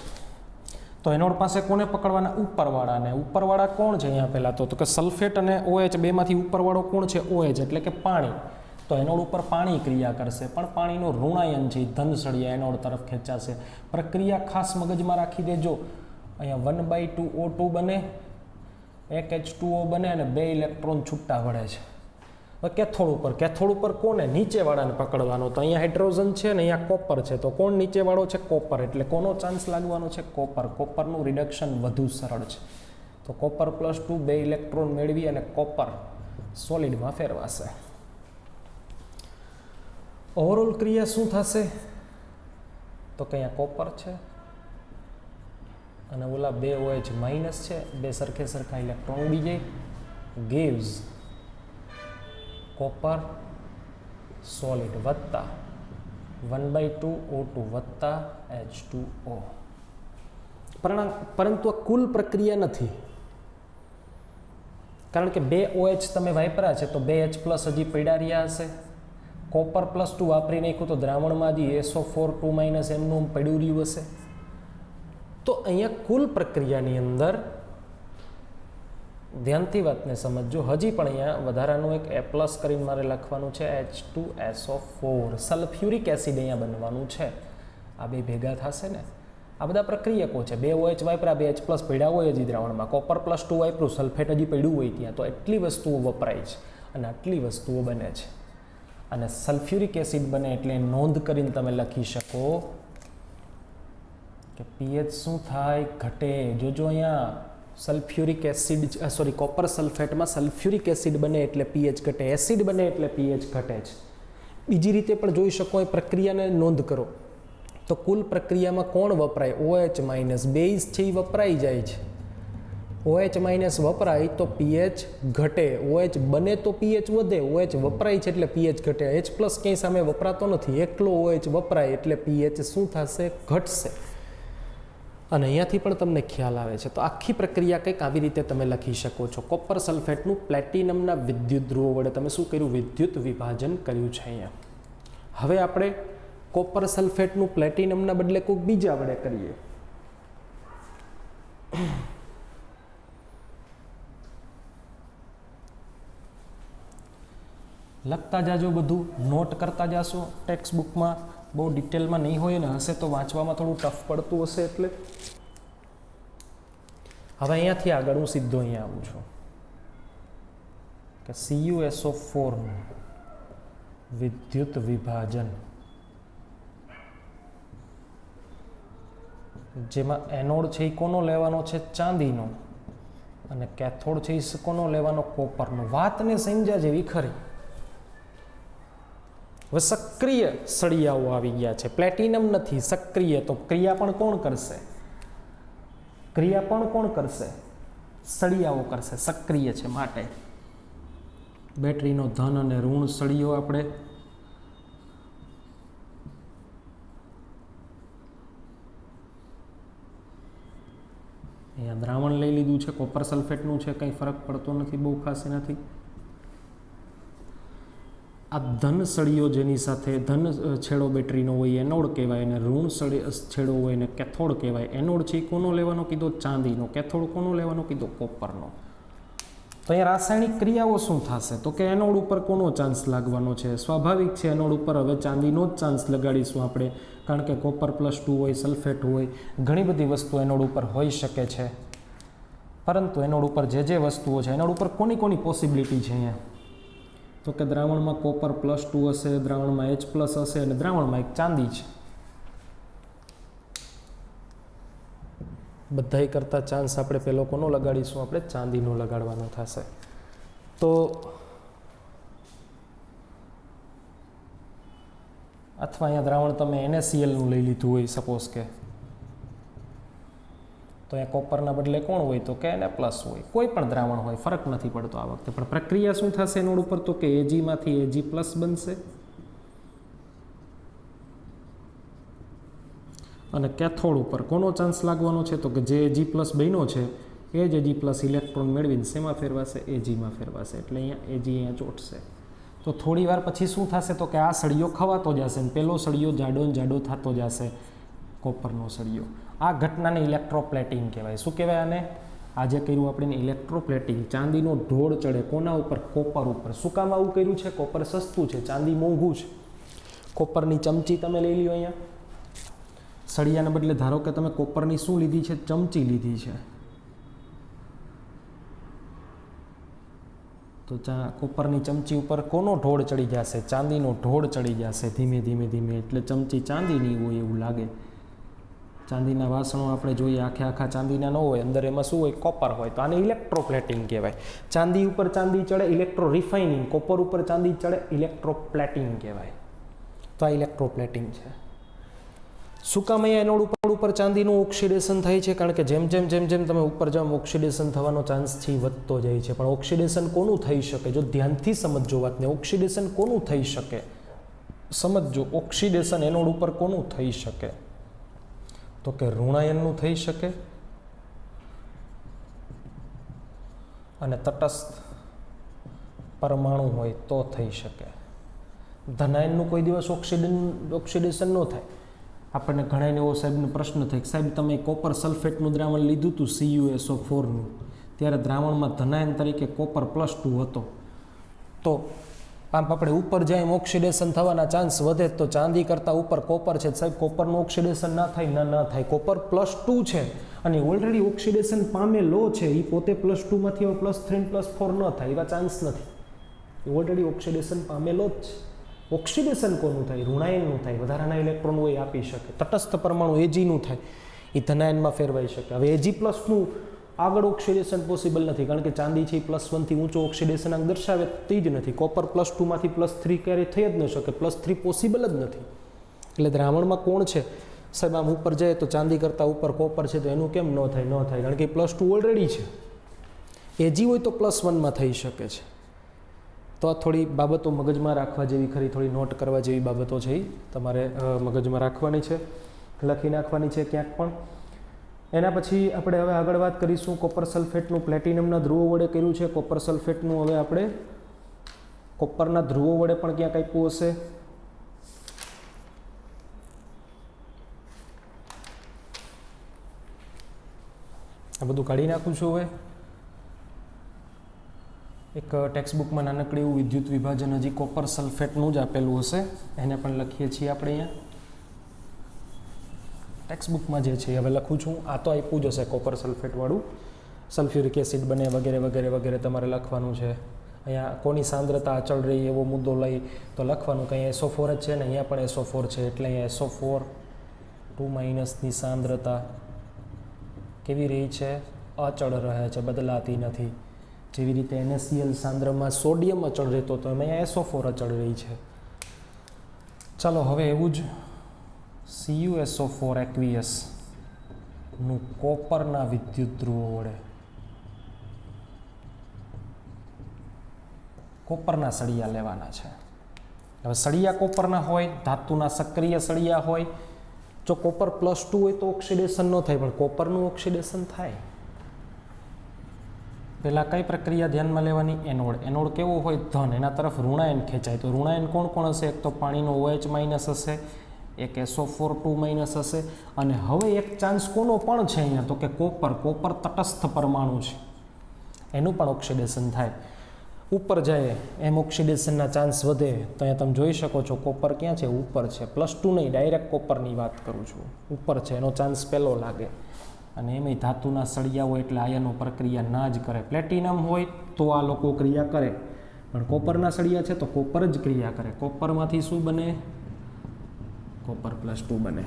તો એનોડ પાસે કોને પકડવાના? ઉપરવાળાને. ઉપરવાળા કોણ છે અહીંયા પહેલાં? તો કે સલ્ફેટ અને OH બેમાંથી ઉપરવાળો કોણ છે? OH એટલે કે પાણી. તો એનોડ ઉપર પાણી ક્રિયા કરશે, પણ પાણીનું ઋણાયન છે ધન સળિયા એનોડ તરફ ખેંચાશે. પ્રક્રિયા ખાસ મગજમાં રાખી દેજો. અહીંયા 1/2 O2 બને, 1 H2O બને અને 2 ઇલેક્ટ્રોન છૂટા વળે છે. કેથોડ ઉપર, કેથોડ ઉપર કોને? નીચેવાળાને પકડવાનો. તો અહીંયા હાઇડ્રોજન છે ને અહીંયા કોપર છે, તો કોણ નીચેવાળો છે? કોપર. એટલે કોનો ચાન્સ લાગવાનો છે? કોપર. કોપરનું રિડક્શન વધુ સરળ છે. તો કોપર +2 2 ઇલેક્ટ્રોન મેળવી અને કોપર સોલિડમાં ફેરવાશે. ઓવરઓલ ક્રિયા શું થશે? તો કે અહીંયા કોપર છે અને ઓલા 2 OH- છે, બે સરખે સરખા ઇલેક્ટ્રોન ઉડી જાય. gives copper સોલિડ વત્તા 1/2 O2 વત્તા H2O. પરંતુ આ કુલ પ્રક્રિયા નથી, કારણ કે 2 OH તમે વાપર્યા છે તો 2 H+ હજી પડ્યા રહ્યા હશે. કોપર +2 વાપરી નાખ્યું તો દ્રાવણમાં હજી SO4 2- એમનું પડ્યું રહ્યું હશે. તો અહીંયા કુલ પ્રક્રિયાની અંદર ધ્યાનથી વાતને સમજજો. હજી પણ અહીંયા વધારાનું એક A+ કરીને મારે લખવાનું છે, H2SO4. સલ્ફ્યુરિક એસિડ અહીંયા બનવાનું છે. આ બે ભેગા થશે ને. આ બધા પ્રક્રિયકો છે. 2 OH વાપરા, 2 H+ પડ્યા હોય હજી દ્રાવણમાં, કોપર +2 વાપરું, સલ્ફેટ હજી પડ્યું હોય ત્યાં, તો એટલી વસ્તુઓ વપરાય છે અને આટલી વસ્તુઓ બને છે. અને સલ્ફ્યુરિક એસિડ બને એટલે નોંધ કરીને તમે લખી શકો કે pH શું થાય? ઘટે. જોજો અહીંયા સલ્ફ્યુરિક એસિડ, સોરી, કોપર સલ્ફેટમાં સલ્ફ્યુરિક એસિડ બને એટલે pH ઘટે, એસિડ બને એટલે pH ઘટે છે. બીજી રીતે પણ જોઈ શકો, એ પ્રક્રિયાને નોંધ કરો તો કુલ પ્રક્રિયામાં કોણ વપરાય? OH- બેઝ છે એ વપરાઈ જાય છે. OH- વપરાય તો pH ઘટે, OH બને તો pH વધે, OH વપરાય છે એટલે pH ઘટે. H+ ક્યાંય સામે વપરાતો નથી, એકલો OH વપરાય એટલે pH શું થશે? ઘટશે. અને અહીંયાથી પણ તમને ખ્યાલ આવે છે. તો આખી પ્રક્રિયા કંઈક આવી રીતે તમે લખી શકો છો. કોપર સલ્ફેટનું પ્લેટિનમના વિદ્યુત ધ્રુવો વડે તમે શું કર્યું? વિદ્યુત વિભાજન કર્યું છે અહીંયા. હવે આપણે કોપર સલ્ફેટનું પ્લેટિનમના બદલે કોઈક બીજા વડે કરીએ. લખતા જાજો, બધું નોટ કરતા જાશો. ટેક્સ્ટ બુકમાં બહુ ડિટેલમાં નહીં હોય ને હશે તો વાંચવામાં થોડું ટફ પડતું હશે. એટલે હવે અહીંયાથી આગળ હું સીધો અહીંયા આવું છું કે CuSO4 નું વિદ્યુત વિભાજન, જેમાં એનોડ છે એ કોનો લેવાનો છે? ચાંદીનો. અને કેથોડ છે એ કોનો લેવાનો? કોપરનો. વાતને સમજ્યા જેવી ખરી. હવે સક્રિય સળિયાઓ આવી ગયા છે, પ્લેટિનમ નથી, સક્રિય. તો ક્રિયા પણ કોણ કરશે? ક્રિયા પણ કોણ કરશે? સળિયાઓ કરશે. સક્રિય છે માટે બેટરીનો ધન અને ઋણ સળિયો આપણે અહીંયા દ્રાવણ લઈ લીધું છે, કોપર સલ્ફેટનું છે, કંઈ ફરક પડતો નથી, બહુ ખાસ નથી. આ ધન સળિયો જેની સાથે ધન છેડો બેટરીનો હોય એનોડ કહેવાય, અને ઋણ છેડો હોય એને કેથોડ કહેવાય. એનોડ છે એ કોનો લેવાનો કીધો? ચાંદીનો. કેથોડ કોનો લેવાનો કીધો? કોપરનો. તો અહીંયા રાસાયણિક ક્રિયાઓ શું થશે? તો કે એનોડ ઉપર કોનો ચાન્સ લાગવાનો છે? સ્વાભાવિક છે, એનોડ ઉપર હવે ચાંદીનો જ ચાન્સ લગાડીશું આપણે, કારણ કે કોપર +2 હોય, સલ્ફેટ હોય, ઘણી બધી વસ્તુ એનોડ ઉપર હોઈ શકે છે. પરંતુ એનોડ ઉપર જે વસ્તુઓ છે, એનોડ ઉપર કોની કોની પોસિબિલિટી છે અહીંયા? તો કે દ્રાવણમાં કોપર +2 હશે, દ્રાવણમાં H+ હશે, અને દ્રાવણમાં એક ચાંદી છે. બધાય કરતાં ચાન્સ આપણે પેલો કોનો લગાડીશું? આપણે ચાંદીનો લગાડવાનો થશે. તો અથવા અહીંયા દ્રાવણ તમે NaCl લઈ લીધું હોય સપોઝ કે, તો અહીંયા કોપરના બદલે કોણ હોય? તો કે Na+ હોય. કોઈ પણ દ્રાવણ હોય, ફરક નથી પડતો આ વખતે. પણ પ્રક્રિયા શું થશે એનોડ ઉપર? તો કે Ag માંથી Ag+ બનશે, અને કેથોડ ઉપર કોનો ચાન્સ લાગવાનો છે? તો કે જે Ag+ બન્યો છે એ જ Ag+ ઇલેક્ટ્રોન મેળવીને શેમાં ફેરવાશે? Ag માં ફેરવાશે. એટલે અહીંયા Ag અહીંયા ચોટશે. તો થોડી વાર પછી શું થશે? તો કે આ સળિયો ખવાતો જશે અને પેલો સળિયો જાડો ને જાડો થતો જશે, કોપરનો સળિયો. આ ઘટનાને ઇલેક્ટ્રોપ્લેટિંગ કહેવાય. શું કહેવાય આને? આજે કર્યું આપણે ઇલેક્ટ્રોપ્લેટિંગ. ચાંદીનો ઢોળ ચડે કોના ઉપર? કોપર ઉપર. શું કામ આવું કર્યું છે? કોપર સસ્તું છે, ચાંદી મોંઘું છે. કોપરની ચમચી તમે લઈ લ્યો અહીંયા, સળિયાને બદલે ધારો કે તમે કોપરની શું લીધી છે? ચમચી લીધી છે. તો કોપરની ચમચી ઉપર કોનો ઢોળ ચડી જશે? ચાંદીનો ઢોળ ચડી જશે ધીમે ધીમે ધીમે. એટલે ચમચી ચાંદીની હોય એવું લાગે. ચાંદીના વાસણો આપણે જોઈએ આખા ચાંદીના ન હોય, અંદર એમાં શું હોય? કોપર હોય. તો આને ઇલેક્ટ્રોપ્લેટિંગ કહેવાય. ચાંદી ઉપર ચાંદી ચડે, ઇલેક્ટ્રો રિફાઇનિંગ. કોપર ઉપર ચાંદી ચડે, ઇલેક્ટ્રોપ્લેટિંગ કહેવાય. તો આ ઇલેક્ટ્રોપ્લેટિંગ છે. શું કામ અહીંયા એનોડ ઉપર ચાંદીનું ઓક્સિડેશન થાય છે? કારણ કે જેમ જેમ તમે ઉપર જાઓ ઓક્સિડેશન થવાનો ચાન્સ છે વધતો જાય છે. પણ ઓક્સિડેશન કોનું થઈ શકે? જો ધ્યાનથી સમજો વાતને, ઓક્સિડેશન કોનું થઈ શકે? સમજો ઓક્સિડેશન એનોડ ઉપર કોનું થઈ શકે? તો કે ઋણાયનનું થઈ શકે અને તટસ્થ પરમાણુ હોય તો થઈ શકે. ધનાયનનું કોઈ દિવસ ઓક્સિડેશન ન થાય. આપણને ઘણાને એવો સાહેબનો પ્રશ્ન થાય કે સાહેબ તમે કોપર સલ્ફેટનું દ્રાવણ લીધું હતું CuSO4નું, ત્યારે દ્રાવણમાં ધનાયન તરીકે કોપર +2 હતો. તો આમ આપણે ઉપર જાય એમ ઓક્સિડેશન થવાના ચાન્સ વધે. તો ચાંદી કરતાં ઉપર કોપર છે સાહેબ, કોપરનું ઓક્સિડેશન ના થાય? ના થાય. કોપર +2 છે અને ઓલરેડી ઓક્સિડેશન પામેલો છે, એ પોતે +2 માંથી હવે +3 +4 ન થાય એવા ચાન્સ નથી. એ ઓલરેડી ઓક્સિડેશન પામેલો જ છે. ઓક્સિડેશન કોનું થાય? ઋણાયનનું થાય. વધારાના ઇલેક્ટ્રોન હોય આપી શકે. તટસ્થ પરમાણુ Ag નું થાય, એ ધનાયનમાં ફેરવાઈ શકે. હવે Ag+નું આગળ ઓક્સિડેશન પોસિબલ નથી, કારણ કે ચાંદી છે એ +1 થી ઊંચો ઓક્સિડેશન અંક દર્શાવે તે જ નથી. કોપર +2 માંથી +3 ક્યારેય થઈ જ ન શકે. +3 પોસિબલ જ નથી. એટલે દ્રાવણમાં કોણ છે સાહેબ? આમ ઉપર જાય તો ચાંદી કરતાં ઉપર કોપર છે, તો એનું કેમ ન થાય? ન થાય, કારણ કે +2 ઓલરેડી છે. Ag હોય તો +1માં થઈ શકે છે. તો આ થોડી બાબતો મગજમાં રાખવા જેવી ખરી, થોડી નોટ કરવા જેવી બાબતો છે, એ તમારે મગજમાં રાખવાની છે, લખી નાખવાની છે ક્યાંક પણ. એના પછી આપણે હવે આગળ વાત કરીશું કોપર સલ્ફેટનું પ્લેટિનમના ધ્રુવો વડે કર્યું છે. કોપર સલ્ફેટનું હવે આપણે કોપરના ધ્રુવો વડે પણ ક્યાંક આપ્યું હશે. આ બધું કાઢી નાખું છું. હવે એક ટેક્સ્ટબુકમાં નાનકડી એવું વિદ્યુત વિભાજન હજી કોપર સલ્ફેટનું જ આપેલું હશે, એને પણ લખીએ છીએ આપણે અહીંયા ટેક્સ્ટબુકમાં જે છે હવે લખું છું. આ તો આપ્યું જ હશે કોપર સલ્ફેટવાળું, સલ્ફ્યુરિક એસિડ બને વગેરે વગેરે વગેરે તમારે લખવાનું છે. અહીંયા કોની સાંદ્રતા અચળ રહી એવો મુદ્દો લઈ તો લખવાનું કે અહીંયા SO4 જ છે ને અહીંયા પણ SO4 છે, એટલે અહીંયા SO4 2- ની સાંદ્રતા કેવી રહી છે? અચળ રહે છે, બદલાતી નથી. જેવી રીતે NaCl સાંદ્રમાં સોડિયમ અચળ રહેતો તો એમાં અહીંયા SO4 અચળ રહી છે. ચાલો હવે એવું જ CuSO4 aqueous નું કોપરના વિદ્યુત ધ્રુવો વડે કોપરના સળિયા લેવાના છે. હવે સળિયા કોપરના હોય, ધાતુના સક્રિય સળિયા હોય. જો કોપર +2 હોય તો ઓક્સિડેશન ન થાય, પણ કોપરનું ઓક્સિડેશન થાય. પહેલાં કઈ પ્રક્રિયા ધ્યાનમાં લેવાની? એનોડ. એનોડ કેવો હોય? ધન. એના તરફ ઋણાયન ખેંચાય. તો ઋણાયન કોણ કોણ હશે? એક તો પાણીનો OH- હશે, એક SO4 2- હશે, અને હવે એક ચાન્સ કોનો પણ છે અહીંયા? તો કે કોપર. કોપર તટસ્થ પરમાણુ છે, એનું પણ ઓક્સિડેશન થાય. ઉપર જાય એમ ઓક્સિડેશનના ચાન્સ વધે. તો અહીંયા તમે જોઈ શકો છો કોપર ક્યાં છે? ઉપર છે. +2 નહીં, ડાયરેક્ટ કોપરની વાત કરું છું. ઉપર છે, એનો ચાન્સ પહેલો લાગે. અને એમાંય ધાતુના સળિયા હોય એટલે આયનો પ્રક્રિયા ના જ કરે. પ્લેટિનમ હોય તો આ લોકો ક્રિયા કરે, પણ કોપરના સળિયા છે તો કોપર જ ક્રિયા કરે. કોપરમાંથી શું બને? કોપર +2 બને.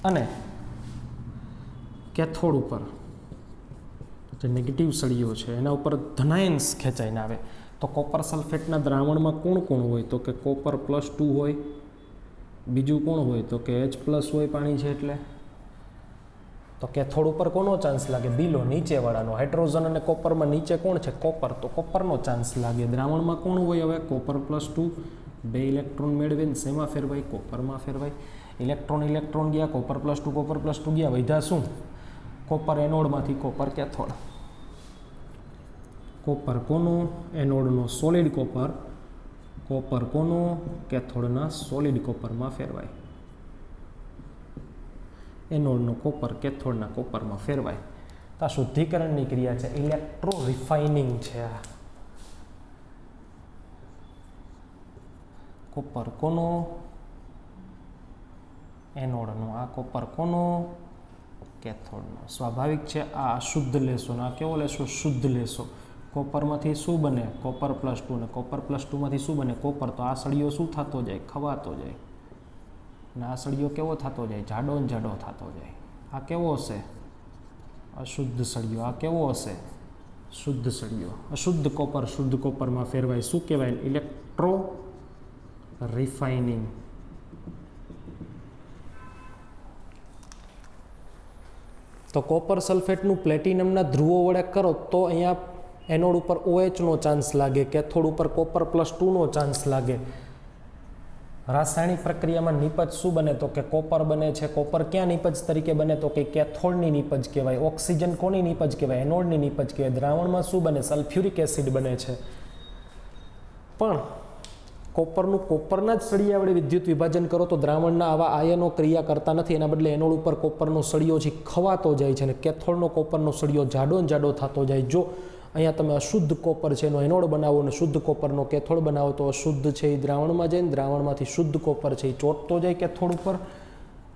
અને કેથોડ ઉપર જે નેગેટિવ સળિયો છે એના ઉપર ધનાયન્સ ખેંચાઈને આવે. તો કોપર સલ્ફેટના દ્રાવણમાં કોણ કોણ હોય? તો કે કોપર +2 હોય, બીજું કોણ હોય? તો કે H+ હોય, પાણી છે એટલે. તો કેથોડ ઉપર કોનો ચાન્સ લાગે? બીલો, નીચેવાળાનો. હાઇડ્રોજન અને કોપરમાં નીચે કોણ છે? કોપર. તો કોપરનો ચાન્સ લાગે. દ્રાવણમાં કોણ હોય? હવે કોપર +2, 2 ઇલેક્ટ્રોન મેળવીને શેમાં ફેરવાય? કોપરમાં ફેરવાય. ઇલેક્ટ્રોન ગયા, કોપર +2 ગયા, વધ્યા શું? કોપર એનોડમાંથી કોપર કેથોડ. કોપર કોનો? એનોડનો સોલિડ કોપર. કોપર કોનો? કેથોડના સોલિડ કોપરમાં ફેરવાય. એનોડનો કોપર કેથોડના કોપરમાં ફેરવાય. તો આ શુદ્ધિકરણની ક્રિયા છે, ઇલેક્ટ્રો રિફાઇનિંગ છે. આ કોપર કોનો? એનોડનો. આ કોપર કોનો? કેથોડનો. સ્વાભાવિક છે આ અશુદ્ધ લેશો ને આ કેવો લેશો? શુદ્ધ લેશો. કોપરમાંથી શું બને? કોપર +2, ને કોપર +2માંથી શું બને? કોપર. તો આ સળિયો શું થતો જાય? ખવાતો જાય. ને આ સળિયો કેવો થતો જાય? જાડો ને જાડો થતો જાય. આ કેવો હશે? અશુદ્ધ સળિયો. આ કેવો હશે? શુદ્ધ સળિયો. અશુદ્ધ કોપર શુદ્ધ કોપરમાં ફેરવાય. શું કહેવાય? Electro refining. તો કોપર સલ્ફેટનું પ્લેટિનમના ધ્રુવો વડે કરો તો અહીંયા એનોડ ઉપર OH નો ચાન્સ લાગે, કેથોડ ઉપર કોપર +2 ચાન્સ લાગે. રાસાયણિક પ્રક્રિયામાં નિપજ શું બને તો કે કોપર બને છે. કોપર ક્યાં નિપજ તરીકે બને તો કે કેથોડની નિપજ કહેવાય. ઓક્સિજન કોની નિપજ કહેવાય? એનોડની નિપજ કહેવાય. દ્રાવણમાં શું બને? સલ્ફ્યુરિક એસિડ બને છે. પણ કોપરના જ સળિયા વડે વિદ્યુત વિભાજન કરો તો દ્રાવણના આવા આયનો ક્રિયા કરતા નથી. એના બદલે એનોડ ઉપર કોપરનો સળિયો જે ખવાતો જાય છે અને કેથોડનો કોપરનો સળિયો જાડો ને જાડો થતો જાય. જો અહીંયા તમે અશુદ્ધ કોપર છે એનો એનોડ બનાવો અને શુદ્ધ કોપરનો કેથોડ બનાવો તો અશુદ્ધ છે એ દ્રાવણમાં જાય ને દ્રાવણમાંથી શુદ્ધ કોપર છે એ ચોંટતો જાય કેથોડ ઉપર.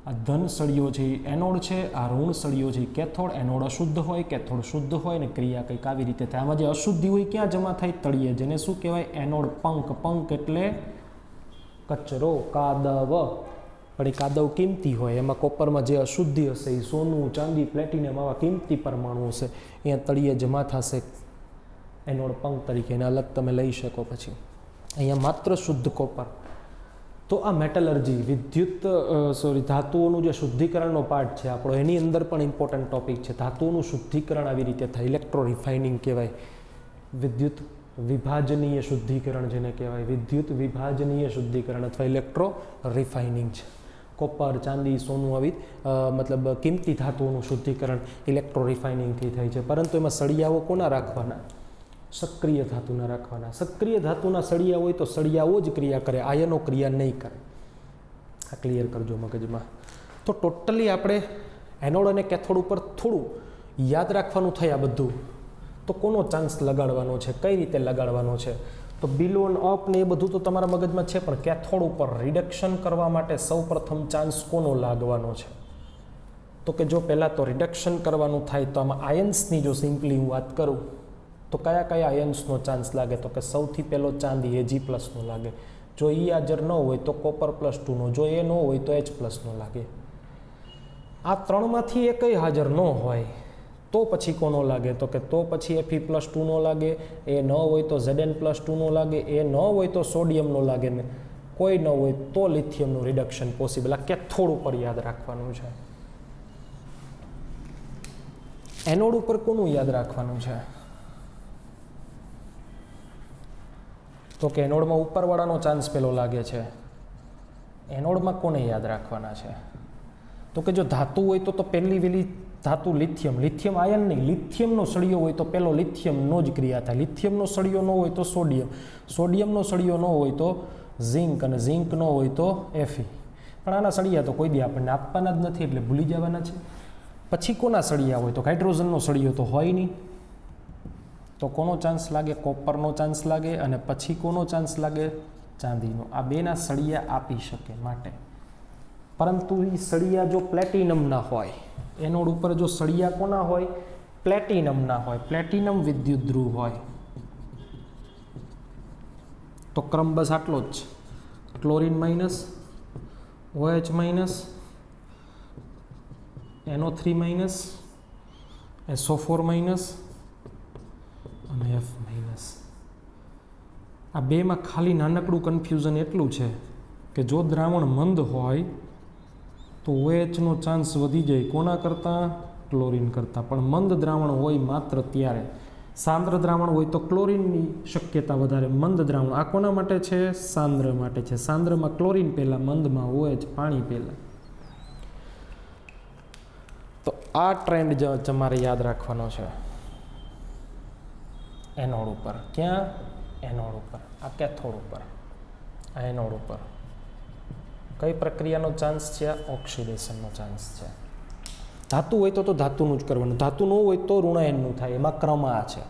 આ ધન સળિયો છે એ એનોડ છે, આ ઋણ સળિયો છે એ કેથોડ. એનોડ અશુદ્ધ હોય, કેથોડ શુદ્ધ હોય ને ક્રિયા કંઈક આવી રીતે થાય. આમાં જે અશુદ્ધિ હોય ક્યાં જમા થાય? તળિયે, જેને શું કહેવાય? Anode punk. પંક એટલે કચરો, કાદવ. પણ એ કાદવ કિંમતી હોય, એમાં કોપરમાં જે અશુદ્ધિ હશે એ સોનું, ચાંદી, પ્લેટિનમ આવા કિંમતી પરમાણુ હશે, અહીંયા તળિયે જમા થશે એનોડ પંક તરીકે. એને અલગ તમે લઈ શકો. પછી અહીંયા માત્ર શુદ્ધ કોપર. તો આ મેટલર્જી ધાતુઓનું જે શુદ્ધિકરણનો પાર્ટ છે આપણો, એની અંદર પણ ઇમ્પોર્ટન્ટ ટોપિક છે. ધાતુઓનું શુદ્ધિકરણ આવી રીતે થાય, ઇલેક્ટ્રો રિફાઇનિંગ કહેવાય. વિદ્યુત વિભાજનીય શુદ્ધિકરણ જેને કહેવાય, વિદ્યુત વિભાજનીય શુદ્ધિકરણ અથવા ઇલેક્ટ્રો રિફાઇનિંગ છે. કોપર, ચાંદી, સોનું આવી મતલબ કિંમતી ધાતુઓનું શુદ્ધિકરણ ઇલેક્ટ્રો રિફાઇનિંગથી થાય છે. પરંતુ એમાં સળિયાઓ કોના રાખવાના? સક્રિય ધાતુના રાખવાના. સક્રિય ધાતુના સળિયા હોય તો સળિયાઓ જ ક્રિયા કરે, આયનો ક્રિયા નહીં કરે. આ ક્લિયર કરજો મગજમાં. તો ટોટલી આપણે એનોડ અને કેથોડ ઉપર થોડું યાદ રાખવાનું થયા બધું. તો કોનો ચાન્સ લગાડવાનો છે, કઈ રીતે લગાડવાનો છે? તો બિલો અને અપ ને એ બધું તો તમારા મગજમાં છે, પણ કેથોડ ઉપર રિડક્શન કરવા માટે સૌપ્રથમ ચાન્સ કોનો લાગવાનો છે? તો કે જો પહેલાં તો રિડક્શન કરવાનું થાય તો આમાં આયન્સની જો સિમ્પલી હું વાત કરું તો કયા કયા આયન્સનો ચાન્સ લાગે? તો કે સૌથી પહેલો ચાંદી Ag+નો લાગે. જો એ હાજર ન હોય તો કોપર +2નો, જો એ ન હોય તો H+નો લાગે. આ ત્રણમાંથી એ કઈ હાજર ન હોય તો પછી કોનો લાગે? તો કે તો પછી Fe+2નો લાગે. એ ન હોય તો Zn+2નો લાગે. એ ન હોય તો સોડિયમનો લાગે ને કોઈ ન હોય તો લિથિયમનું રિડક્શન પોસિબલ. આ કેથોડ ઉપર યાદ રાખવાનું છે. એનોડ ઉપર કોનું યાદ રાખવાનું છે? તો કે એનોડમાં ઉપરવાળાનો ચાન્સ પેલો લાગે છે. એનોડમાં કોને યાદ રાખવાના છે? તો કે જો ધાતુ હોય તો પહેલી વેલી ધાતુ લિથિયમ. લિથિયમ આયન નહીં, લિથિયમનો સળિયો હોય તો પેલો લિથિયમનો જ ક્રિયા થાય. લિથિયમનો સળિયો ન હોય તો સોડિયમ. સોડિયમનો સળિયો ન હોય તો ઝિંક, અને ઝિંક ન હોય તો Fe. પણ આના સળિયા તો કોઈ દી આપણને આપવાના જ નથી એટલે ભૂલી જવાના છે. પછી કોના સળિયા હોય? તો હાઇડ્રોજનનો સળિયો તો હોય નહીં. તો કોનો ચાન્સ લાગે? કોપરનો ચાન્સ લાગે. અને પછી કોનો ચાન્સ લાગે? ચાંદીનો. આ બેના સળિયા આપી શકે માટે. પરંતુ એ સળિયા જો પ્લેટિનમના હોય, એનોડ ઉપર જો સળિયા કોના હોય? પ્લેટિનમના હોય. પ્લેટિનમ વિદ્યુત ધ્રુવ હોય તો ક્રમ બસ આટલો જ. Chlorine minus, OH minus, NO3 minus, SO4 minus અને F માઇનસ. આ બેમાં ખાલી નાનકડું કન્ફ્યુઝન એટલું છે કે જો દ્રાવણ મંદ હોય તો OHનો ચાન્સ વધી જાય. કોના કરતાં? ક્લોરીન કરતાં. પણ મંદ દ્રાવણ હોય માત્ર ત્યારે. સાંદ્ર દ્રાવણ હોય તો ક્લોરીનની શક્યતા વધારે. મંદ દ્રાવણ આ કોના માટે છે? સાંદ્ર માટે છે. સાંદ્રમાં ક્લોરીન પહેલાં, મંદમાં OH, પાણી પહેલાં. તો આ ટ્રેન્ડ તમારે યાદ રાખવાનો છે એનોડ ઉપર. ક્યાં? એનોડ ઉપર. આ કેથોડ ઉપર, આ એનોડ ઉપર કઈ પ્રક્રિયાનો ચાન્સ છે? ઓક્સિડેશનનો ચાન્સ છે. ધાતુ હોય તો ધાતુનું જ કરવાનું. ધાતુ ન હોય તો ઋણાયનનું થાય. એમાં ક્રમ આ છે,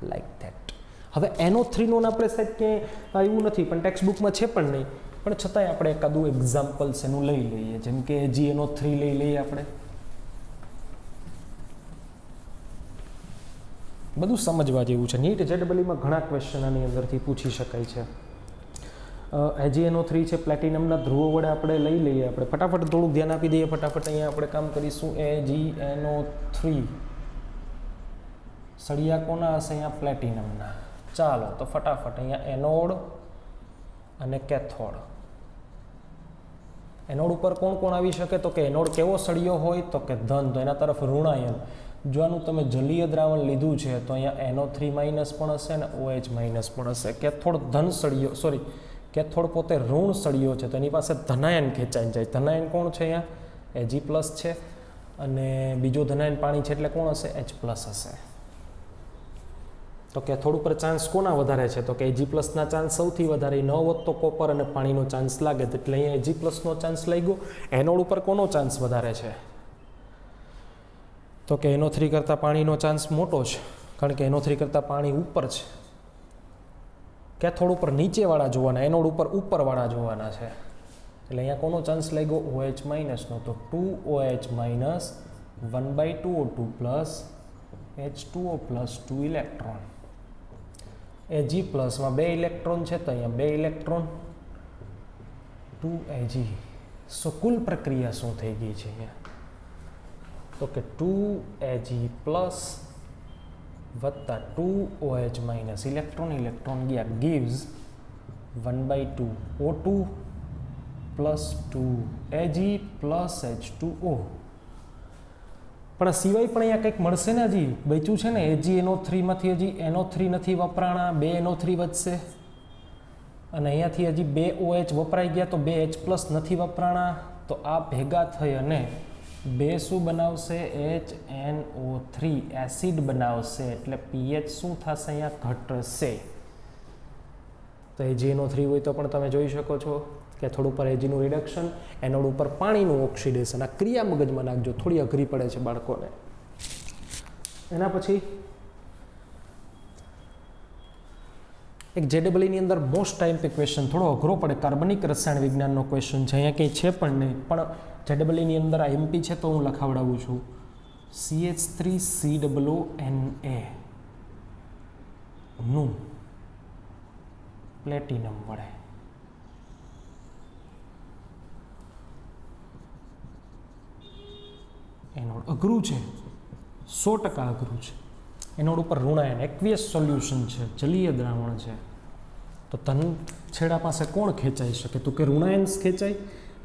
લાઈક ધેટ. હવે NO3નો આપણે સાહેબ ક્યાંય એવું નથી, પણ ટેક્સ્ટ બુકમાં છે પણ નહીં, પણ છતાંય આપણે એકાદું એક્ઝામ્પલ્સ એનું લઈ લઈએ. જેમ કે GnO3 લઈ લઈએ આપણે. બધું સમજવા જેવું છે. નીટ જેડબલમાં ઘણા ક્વેશ્ચન આની અંદરથી પૂછી શકાય છે. AgNO3 છે, પ્લેટિનમના ધ્રુવો વડે આપણે લઈ લઈએ. આપણે ફટાફટ થોડુંક ધ્યાન આપી દઈએ. ફટાફટ અહીંયા આપણે કામ કરીશું. AgNO3 સળિયા કોના હશે? અહીંયા પ્લેટિનમના. ચાલો તો ફટાફટ અહીંયા એનોડ અને કેથોડ. એનોડ ઉપર કોણ કોણ આવી શકે? તો કે એનોડ કેવો સળિયો હોય? તો કે ધન. તો એના તરફ ઋણાયન. જો આનું તમે જલીય દ્રાવણ લીધું છે તો અહીંયા NO3 માઇનસ પણ હશે અને OH માઇનસ પણ હશે. કેથોડ ધન સળિયો સોરી કેથોડ પોતે ઋણ સળિયો છે તો એની પાસે ધનાયન ખેંચાઈ જાય. ધનાયન કોણ છે? અહીંયા Ag પ્લસ છે અને બીજો ધનાયન પાણી છે એટલે કોણ હશે? H પ્લસ હશે. તો કેથોડ ઉપર ચાન્સ કોના વધારે છે? તો કે Ag પ્લસના ચાન્સ સૌથી વધારે. ન હોત તો કોપર અને પાણીનો ચાન્સ લાગે એટલે અહીંયા Ag પ્લસનો ચાન્સ લાગ્યો. એનોડ ઉપર કોનો ચાન્સ વધારે છે? તો કે NO3 કરતાં પાણીનો ચાન્સ મોટો છે કારણ કે NO3 કરતાં પાણી ઉપર છે. કેથોડ ઉપર નીચેવાળા જોવાના, એનોડ ઉપર ઉપરવાળા જોવાના છે એટલે અહીંયા કોનો ચાન્સ લાગ્યો? OH માઇનસનો. તો 2OH minus 1/2O2 plus H2O plus 2 electron. Ag પ્લસમાં 2 electron છે તો અહીંયા 2 ઇલેક્ટ્રોન 2Ag. સો કુલ પ્રક્રિયા શું થઈ ગઈ છે અહીંયા? તો કે 2Ag પ્લસ વત્તા 2OH માઇનસ ઇલેક્ટ્રોન ગયા gives 1/2O2 plus 2Ag plus H2O. પણ આ સિવાય પણ અહીંયા કંઈક મળશે ને, હજી બચ્યું છે ને AgNO3 માંથી હજી NO3 નથી વપરાણા, 2 NO3 વધશે અને અહીંયાથી હજી 2 OH વપરાઈ ગયા તો 2 H પ્લસ નથી વપરાણા. તો આ ભેગા થઈ અને 2 શું બનાવશે? HNO3 એસિડ બનાવશે એટલે pH શું થશે? અહીંયા ઘટશે. તો AgNO3 હોય તો પણ તમે જોઈ શકો છો કે થોડું ઉપર Agનું રિડક્શન, એનોડ ઉપર પાણીનું ઓક્સિડેશન. આ ક્રિયા મગજમાં નાખજો, થોડી અઘરી પડે છે બાળકોને. એના પછી એક JEE અંદર મોસ્ટ ટાઈમ પે ક્વેશ્ચન, થોડો અઘરો પડે, કાર્બનિક રસાયણ વિજ્ઞાનનો ક્વેશ્ચન છે. અહીંયા કંઈ છે પણ નહીં, પણ JEE અંદર આ MP છે તો હું લખાવડાવું છું. CH3COONA નું પ્લેટિનમ વડે એનોડ અઘરું છે, 100% અઘરું છે. એનોડ ઉપર ઋણાયન એક્વિયસ સોલ્યુશન છે, જલીય દ્રાવણ છે. તો ધન છેડા પાસે કોણ ખેંચાઈ શકે? તો કે ઋણાયન્સ ખેંચાય.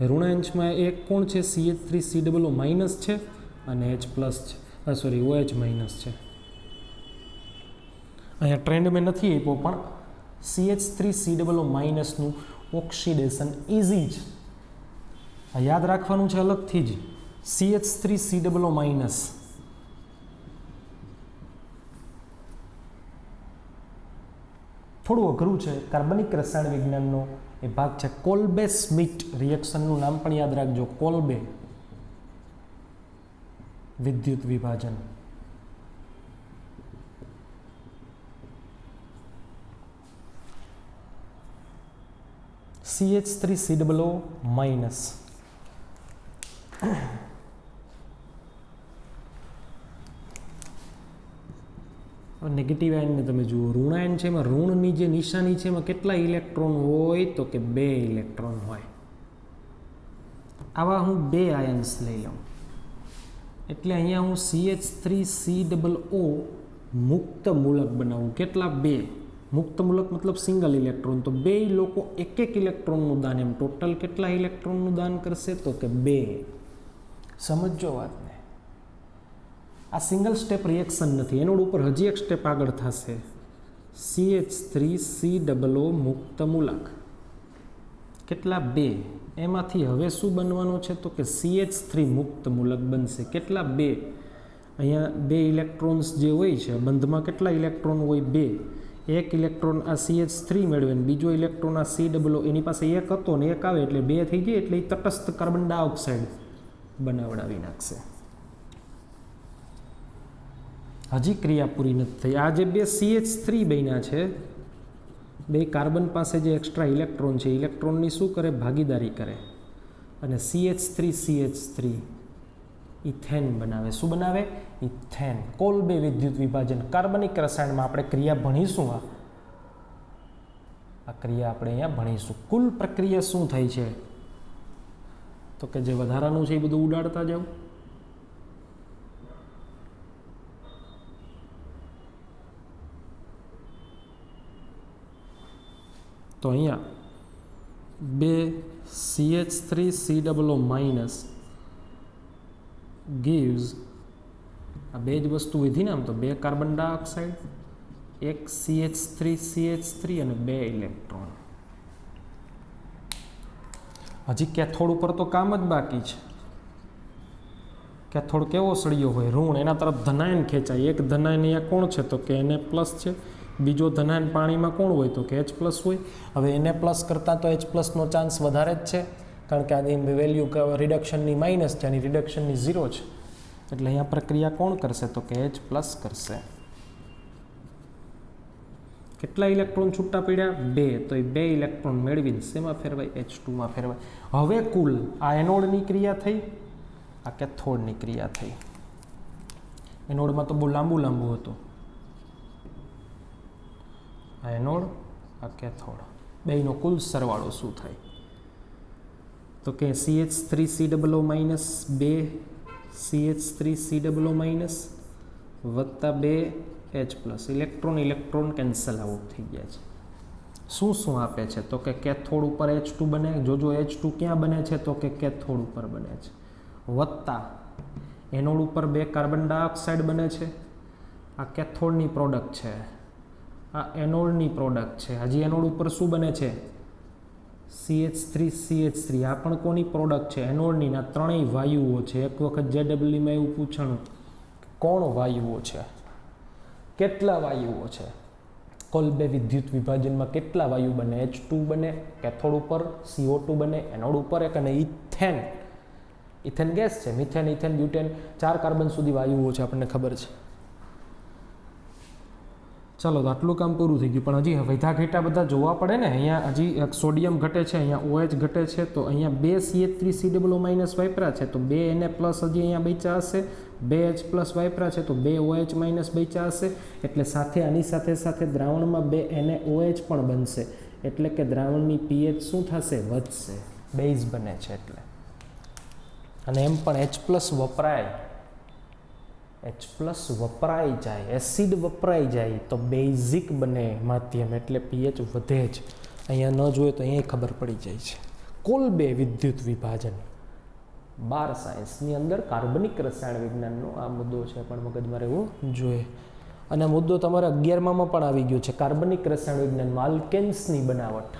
ઋણાયન્સમાં એક કોણ છે? CH3COO માઇનસ છે અને H પ્લસ છે, સોરી OH માઇનસ છે. અહીંયા ટ્રેન્ડ મેં નથી આપ્યો પણ CH3COO માઇનસનું ઓક્સિડેશન ઇઝી છે. આ યાદ રાખવાનું છે અલગથી જ. CH3COO માઇનસ થોડું અઘરું છે. કાર્બનિક રસાયણ વિજ્ઞાનનો એ ભાગ છે. કોલ્બે સ્મિટ રિએક્શનનું નામ પણ યાદ રાખજો. કોલ્બે વિદ્યુત વિભાજન. CH3COO માઇનસ નેગેટિવ આયનને તમે જુઓ. ઋણાયન છે એમાં ઋણની જે નિશાની છે એમાં કેટલા ઇલેક્ટ્રોન હોય? તો કે 2 ઇલેક્ટ્રોન હોય. આવા હું 2 આયન્સ લઈ લઉં એટલે અહીંયા હું CH3COO મુક્ત મૂલક બનાવું. કેટલા? 2. મુક્ત મૂલક મતલબ સિંગલ ઇલેક્ટ્રોન. તો 2 લોકો એક ઇલેક્ટ્રોનનું દાન, એમ ટોટલ કેટલા ઇલેક્ટ્રોનનું દાન કરશે? તો કે 2. સમજો વાતને. આ સિંગલ સ્ટેપ રિએક્શન નથી, એનોડ ઉપર હજી એક સ્ટેપ આગળ થશે. CH3COO મુક્ત મૂલક કેટલા? 2. એમાંથી હવે શું બનવાનું છે? તો કે CH3 મુક્ત મૂલક બનશે. કેટલા? 2. અહીંયા 2 ઇલેક્ટ્રોન્સ જે હોય છે બંધમાં કેટલા ઇલેક્ટ્રોન હોય? 2. એક ઇલેક્ટ્રોન આ CH3 મેળવે ને બીજો ઇલેક્ટ્રોન આ COO, એની પાસે એક હતો ને એક આવે એટલે 2 થઈ ગઈ એટલે એ તટસ્થ કાર્બન ડાયોક્સાઇડ બનાવડાવી નાખશે. હજી ક્રિયા પૂરી નથી થઈ. આ જે 2 CH3 બન્યા છે, 2 કાર્બન પાસે જે એક્સ્ટ્રા ઇલેક્ટ્રોન છે, ઇલેક્ટ્રોનની શું કરે? ભાગીદારી કરે અને CH3 ઇથેન બનાવે. શું બનાવે? ઇથેન. કોલ્બે વિદ્યુત વિભાજન. કાર્બનિક રસાયણમાં આપણે ક્રિયા ભણીશું. આ ક્રિયા આપણે અહીંયા ભણીશું. કુલ પ્રક્રિયા શું થાય છે? તો કે જે વધારાનું છે એ બધું ઉડાડતા જાવ. તો અહીંયા 2 CH3COO માઇનસ gives આ બે જ વસ્તુ વધી ને આમ તો 2 કાર્બન ડાયોક્સાઇડ, 1 CH3 અને 2 ઇલેક્ટ્રોન. હજી કેથોડ ઉપર તો કામ જ બાકી છે. કેથોડ કેવો સળિયો હોય, ઋણ, એના તરફ ધનાયન ખેંચાય. એક ધનાયન અહીંયા કોણ છે તો કે Na પ્લસ છે. બીજો ધનાયન પાણીમાં કોણ હોય તો કે H પ્લસ હોય. હવે Na પ્લસ કરતાં તો H પ્લસનો ચાન્સ વધારે જ છે, કારણ કે આની વેલ્યુ રિડક્શનની માઇનસ છે, આની રિડક્શનની 0 છે. એટલે અહીંયા પ્રક્રિયા કોણ કરશે તો કે H પ્લસ કરશે. કેટલા ઇલેક્ટ્રોન છૂટા પડ્યા? 2. તો એ 2 ઇલેક્ટ્રોન મેળવીને શેમાં ફેરવાય? H2માં ફેરવાય. હવે કુલ આ એનોડની ક્રિયા થઈ, આ કેથોડની ક્રિયા થઈ. એનોડમાં તો બહુ લાંબુ હતું. આ એનોડ, આ કેથોડ, બેયનો કુલ સરવાળો શું થાય તો કે CH3COO માઇનસ 2 CH3COO માઇનસ વત્તા 2 H plus. Electron cancel out થઈ ગયા છે. શું આપે છે તો કે કેથોડ ઉપર H2 બને. જોજો H2 ક્યાં બને છે તો કે કેથોડ ઉપર બને છે. વત્તા એનોડ ઉપર 2 કાર્બન ડાયોક્સાઇડ બને છે. આ કેથોડની પ્રોડક્ટ છે, આ એનોડની પ્રોડક્ટ છે. હજી એનોડ ઉપર શું બને છે? CH3 આ પણ કોની પ્રોડક્ટ છે? એનોડની. ના ત્રણેય વાયુઓ છે. એક વખત JEE-માં એવું પૂછાણું, કોણ વાયુઓ છે, કેટલા વાયુઓ છે? કોલબે વિદ્યુત વિભાજનમાં કેટલા વાયુ બને? H2 બને કેથોડ ઉપર, CO2 બને એનોડ ઉપર એક, અને ઇથેન ગેસ છે. મિથેન, ઇથેન, બ્યુટેન, 4 કાર્બન સુધી વાયુઓ છે, આપણને ખબર છે. ચાલો, તો આટલું કામ પૂરું થઈ ગયું. પણ હજી વધા ઘેટા બધા જોવા પડે ને. અહીંયા હજી સોડિયમ ઘટે છે, અહીંયા OH ઘટે છે. તો અહીંયા 2 CH3COO માઇનસ વાપરા છે, તો 2 Na પ્લસ હજી અહીંયા બચ્યા હશે. 2 H પ્લસ વાપરા છે, તો 2 OH માઇનસ બચ્યા હશે. એટલે સાથે આની સાથે દ્રાવણમાં 2 NaOH પણ બનશે. એટલે કે દ્રાવણની pH શું થશે? વધશે. બેઝ બને છે એટલે. અને એમ પણ H પ્લસ વપરાય જાય, એસિડ વપરાઈ જાય તો બેઝિક બને માધ્યમ, એટલે pH વધે જ. અહીંયા ન જોઈએ તો અહીંયા ખબર પડી જાય છે. કોલબે વિદ્યુત વિભાજન 12 સાયન્સની અંદર કાર્બનિક રસાયણ વિજ્ઞાનનો આ મુદ્દો છે, પણ મગજમાં રહેવો જોઈએ. અને આ મુદ્દો તમારે 11માં પણ આવી ગયો છે. કાર્બનિક રસાયણ વિજ્ઞાનમાં આલ્કેન્સની બનાવટ,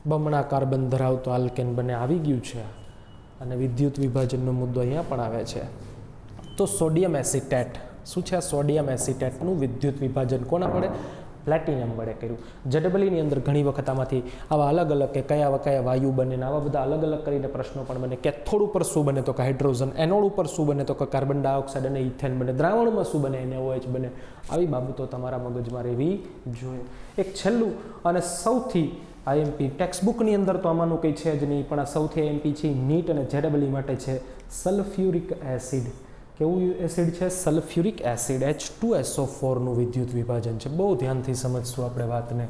બમણા કાર્બન ધરાવતો આલ્કેન બને, આવી ગયું છે. અને વિદ્યુત વિભાજનનો મુદ્દો અહીંયા પણ આવે છે. તો સોડિયમ એસિટેટ શું છે? આ સોડિયમ એસિટેટનું વિદ્યુત વિભાજન કોના વડે? પ્લેટિનમ વડે કર્યું. JEE-ની અંદર ઘણી વખત આમાંથી આવા અલગ કે કયા વાયુ બને ને આવા બધા અલગ કરીને પ્રશ્નો પણ બને. કેથોડ ઉપર શું બને તો કે હાઇડ્રોજન, એનોડ ઉપર શું બને તો કે કાર્બન ડાયોક્સાઇડ અને ઇથેન બને, દ્રાવણમાં શું બને? NaOH બને. આવી બાબતો તમારા મગજમાં રહેવી જોઈએ. એક છેલ્લું અને સૌથી IMP, ટેક્સ્ટબુકની અંદર તો આમાંનું કંઈ છે જ નહીં, પણ આ સૌથી IMP છે, નીટ અને JEE માટે છે. Sulphuric acid. કેવું એસિડ છે? Sulphuric acid. H2SO4નું વિદ્યુત વિભાજન છે. બહુ ધ્યાનથી સમજશું આપણે વાતને.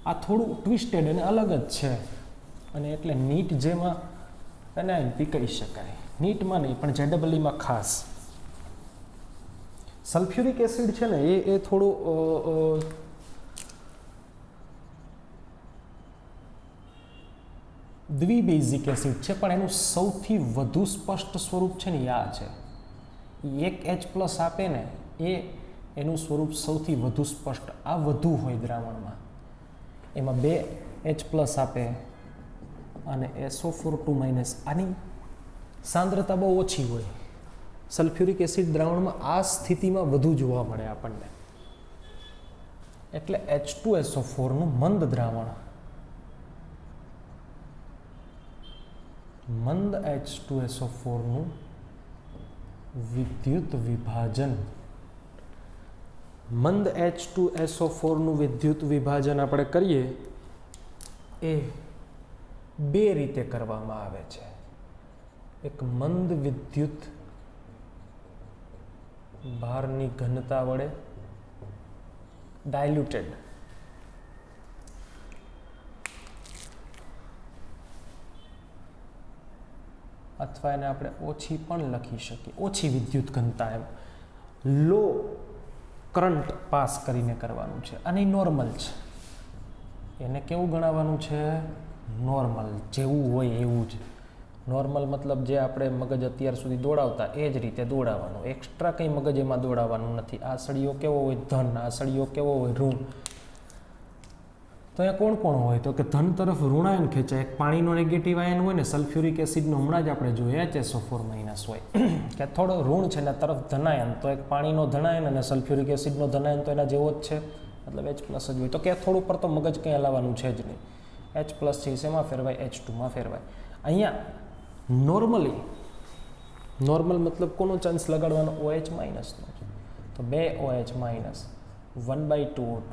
આ થોડું ટ્વિસ્ટેડ અને અલગ જ છે, અને એટલે નીટ જેમાં એને IMP કહી શકાય. નીટમાં નહીં પણ JEE-માં ખાસ. સલ્ફ્યુરિક એસિડ છે ને એ થોડું દ્વિબેઝિક એસિડ છે, પણ એનું સૌથી વધુ સ્પષ્ટ સ્વરૂપ છે ને આ છે. એક H પ્લસ આપે ને એનું સ્વરૂપ સૌથી વધુ સ્પષ્ટ. આ વધુ હોય દ્રાવણમાં, એમાં 2 H પ્લસ આપે અને SO4 2-. આની સાંદ્રતા બહુ ઓછી હોય. સલ્ફ્યુરિક એસિડ દ્રાવણમાં આ સ્થિતિમાં વધુ જોવા મળે આપણને. એટલે H2SO4નું મંદ દ્રાવણ, મંદ H2SO4નું વિદ્યુત વિભાજન. મંદ H2SO4નું વિદ્યુત વિભાજન આપણે કરીએ એ 2 રીતે કરવામાં આવે છે. એક મંદ વિદ્યુત ભારની ઘનતા વડે, ડાયલ્યુટેડ, અથવા એને આપણે ઓછી પણ લખી શકીએ, ઓછી વિદ્યુત ઘનતા, એમ લો કરંટ પાસ કરીને કરવાનું છે. અને નોર્મલ છે. એને કેવું ગણાવવાનું છે? નોર્મલ, જેવું હોય એવું જ. નોર્મલ મતલબ જે આપણે મગજ અત્યાર સુધી દોડાવતા એ જ રીતે દોડાવવાનું, એક્સ્ટ્રા કંઈ મગજ એમાં દોડાવવાનું નથી. આ સળિયો કેવો હોય ધન, આ સળિયો કેવો હોય ઋણ. તો અહીંયા કોણ કોણ હોય તો કે ધન તરફ ઋણાયન ખેંચાય. એક પાણીનો નેગેટિવ આયન હોય ને સલ્ફ્યુરિક એસિડનો હમણાં જ આપણે જોઈએ HSO4- હોય કે થોડો ઋણ છે ને તરફ ધનાયન, તો એક પાણીનો ધનાયન અને સલ્ફ્યુરિક એસિડનો ધનાયન તો એના જેવો જ છે, મતલબ H+ જ હોય. તો કે થોડું પર તો મગજ કંઈ હલાવવાનું છે જ નહીં. H+ છે શેમાં ફેરવાય? H2માં ફેરવાય. અહીંયા નોર્મલ મતલબ કોનો ચાન્સ લગાડવાનો? OH- નો. તો 2 OH- 1/2O2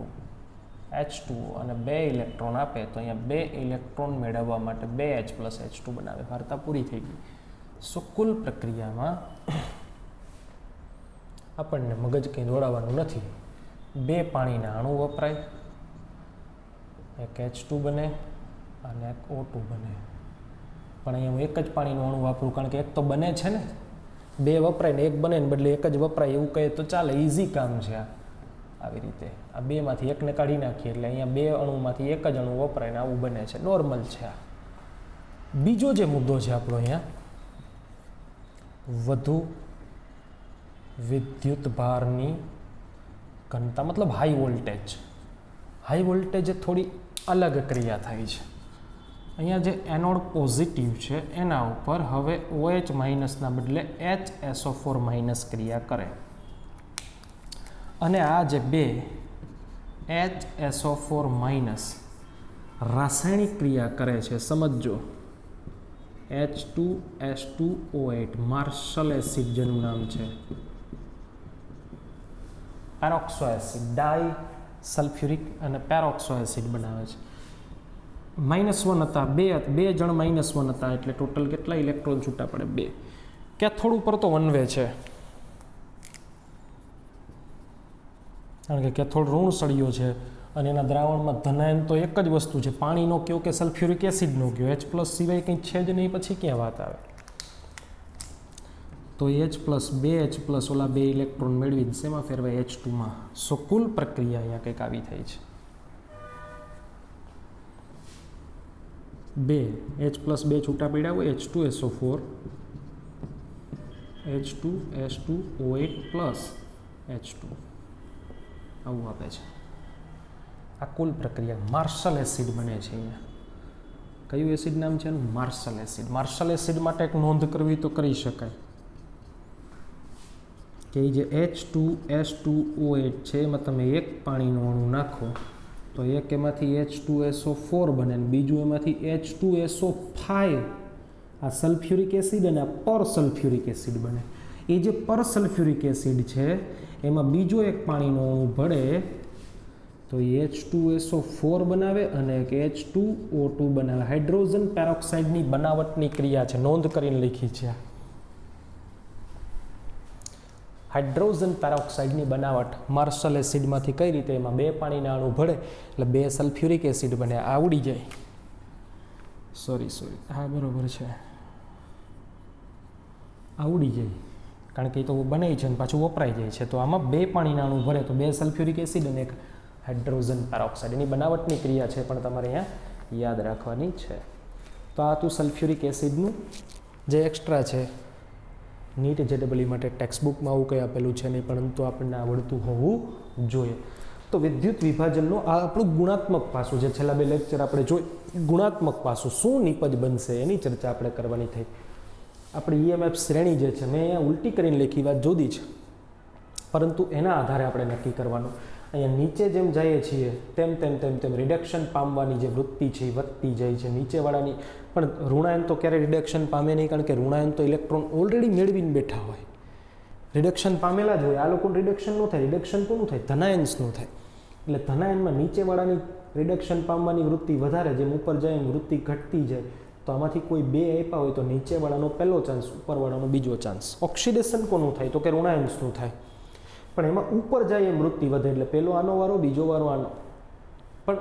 H2O અને 2 ઇલેક્ટ્રોન આપે તો અહીંયા 2 ઇલેક્ટ્રોન મેળવવા માટે 2H+ H2 બનાવે. વાર્તા પૂરી થઈ ગઈ. સો કુલ પ્રક્રિયામાં આપણને મગજ કંઈ દોડાવવાનું નથી. 2 પાણીના અણુ વપરાય, એક H2 બને અને એક O2 બને. પણ અહીંયા હું એક જ પાણીનું અણુ વાપરું કારણ કે એક તો બને છે ને, 2 વપરાય ને એક બને ને બદલે એક જ વપરાય એવું કહે તો ચાલે, ઇઝી કામ છે આ. આવી રીતે આ 2માંથી એકને કાઢી નાખીએ એટલે અહીંયા 2 અણુમાંથી એક જ અણુ વપરાય ને આવું બને છે. નોર્મલ છે આ. બીજો જે મુદ્દો છે આપણો અહીંયા, વધુ વિદ્યુત ભારની ઘનતા, મતલબ હાઈ વોલ્ટેજ. હાઈ વોલ્ટેજે થોડી અલગ ક્રિયા થાય છે. અહીંયા જે એનોડ પોઝિટિવ છે એના ઉપર હવે OH- ના બદલે HSO4- ક્રિયા કરે અને આ જે 2 HSO4- રાસાયણિક ક્રિયા કરે છે. સમજો, H2S2O8 માર્શલ એસિડ જેનું નામ છે, પેરોક્સો એસિડ, ડાય સલ્ફ્યુરિક અને પેરોક્સો એસિડ બનાવે છે. -1 હતા, 2 જણ -1 હતા એટલે ટોટલ કેટલા ઇલેક્ટ્રોન છૂટા પડે? 2. કેથોડ ઉપર તો વનવે છે કારણ કે કેથોડ ઋણ સળિયો છે અને એના દ્રાવણમાં ધનાયન તો એક જ વસ્તુ છે, પાણીનો કયો કે સલ્ફ્યુરિક એસિડનો કયો, H+ સિવાય કંઈ છે જ નહીં, પછી ક્યાં વાત આવે? તો H+, 2H+, ઓલા 2 ઇલેક્ટ્રોન મેળવીને શેમાં ફેરવાય? H2માં. સો કુલ પ્રક્રિયા અહીંયા કંઈક આવી થઈ છે. 2 H+2 છૂટા પડ્યા હોય, H2SO4 H2S2O8 H2 આવું આપે છે. આ કુલ પ્રક્રિયા માર્શલ એસિડ બને છે. અહીંયા કયું એસિડ નામ છે એનું? Marshal acid. માર્શલ એસિડ માટે એક નોંધ કરવી તો કરી શકાય કે જે H2S2O8 છે એમાં તમે એક પાણીનો અણુ નાખો તો એક એમાંથી H2SO4 બને ને બીજું એમાંથી H2SO5, આ સલ્ફ્યુરિક એસિડ અને આ પર સલ્ફ્યુરિક એસિડ બને. એ જે પર સલ્ફ્યુરિક એસિડ છે એમાં બીજો એક પાણીનો અણુ ભળે તો H2SO4 બનાવે અને એક H2O2 બનાવે. હાઇડ્રોજન પેરોક્સાઇડની બનાવટની ક્રિયા છે, નોંધ કરીને લખી છે. હાઇડ્રોજન પેરોક્સાઇડની બનાવટ માર્શલ એસિડમાંથી કઈ રીતે? એમાં 2 પાણીના અણુ ભળે એટલે 2 સલ્ફ્યુરિક એસિડ બને. આવડી જાય. સોરી હા બરોબર છે, આવડી જાય કારણ કે એ તો બને છે ને પાછું વપરાઈ જાય છે. તો આમાં 2 પાણીના અણુ ભરે તો 2 સલ્ફ્યુરિક એસિડ અને એક હાઇડ્રોજન પેરોક્સાઇડ. એની બનાવટની ક્રિયા છે પણ તમારે અહીંયા યાદ રાખવાની છે. તો આ તું સલ્ફ્યુરિક એસિડનું જે એક્સ્ટ્રા છે, નીટ JEE માટે ટેક્સ્ટબુકમાં આવું કંઈ આપેલું છે નહીં, પરંતુ આપણને આવડતું હોવું જોઈએ. તો વિદ્યુત વિભાજનનો આ આપણું ગુણાત્મક પાસું છે. છેલ્લા 2 લેક્ચર આપણે જોઈ ગુણાત્મક પાસું શું નિપજ બનશે એની ચર્ચા આપણે કરવાની થઈ. આપણી EMF શ્રેણી જે છે મેં અહીંયા ઉલટી કરીને લખી, વાત જુદી છે પરંતુ એના આધારે આપણે નક્કી કરવાનું. અહીંયા નીચે જેમ જઈએ છીએ તેમ રિડક્શન પામવાની જે વૃત્તિ છે એ વધતી જાય છે નીચેવાળાની. પણ ઋણાયન તો ક્યારેય રિડક્શન પામે નહીં કારણ કે ઋણાયન તો ઇલેક્ટ્રોન ઓલરેડી મેળવીને બેઠા હોય, રિડક્શન પામેલા જ હોય. આ લોકોનું રિડક્શન ન થાય. રિડક્શન કોનું થાય? ધનાયન્સનું થાય. એટલે ધનાયનમાં નીચેવાળાની રિડક્શન પામવાની વૃત્તિ વધારે, જેમ ઉપર જાય એમ વૃત્તિ ઘટતી જાય. તો આમાંથી કોઈ 2 આપ્યા હોય તો નીચેવાળાનો પહેલો ચાન્સ, ઉપરવાળાનો બીજો ચાન્સ. ઓક્સિડેશન કોનું થાય? તો કે ઋણાયન્સનું થાય. પણ એમાં ઉપર જાય એમ વૃત્તિ વધે એટલે પહેલો આનો વારો, બીજો વારો આનો. પણ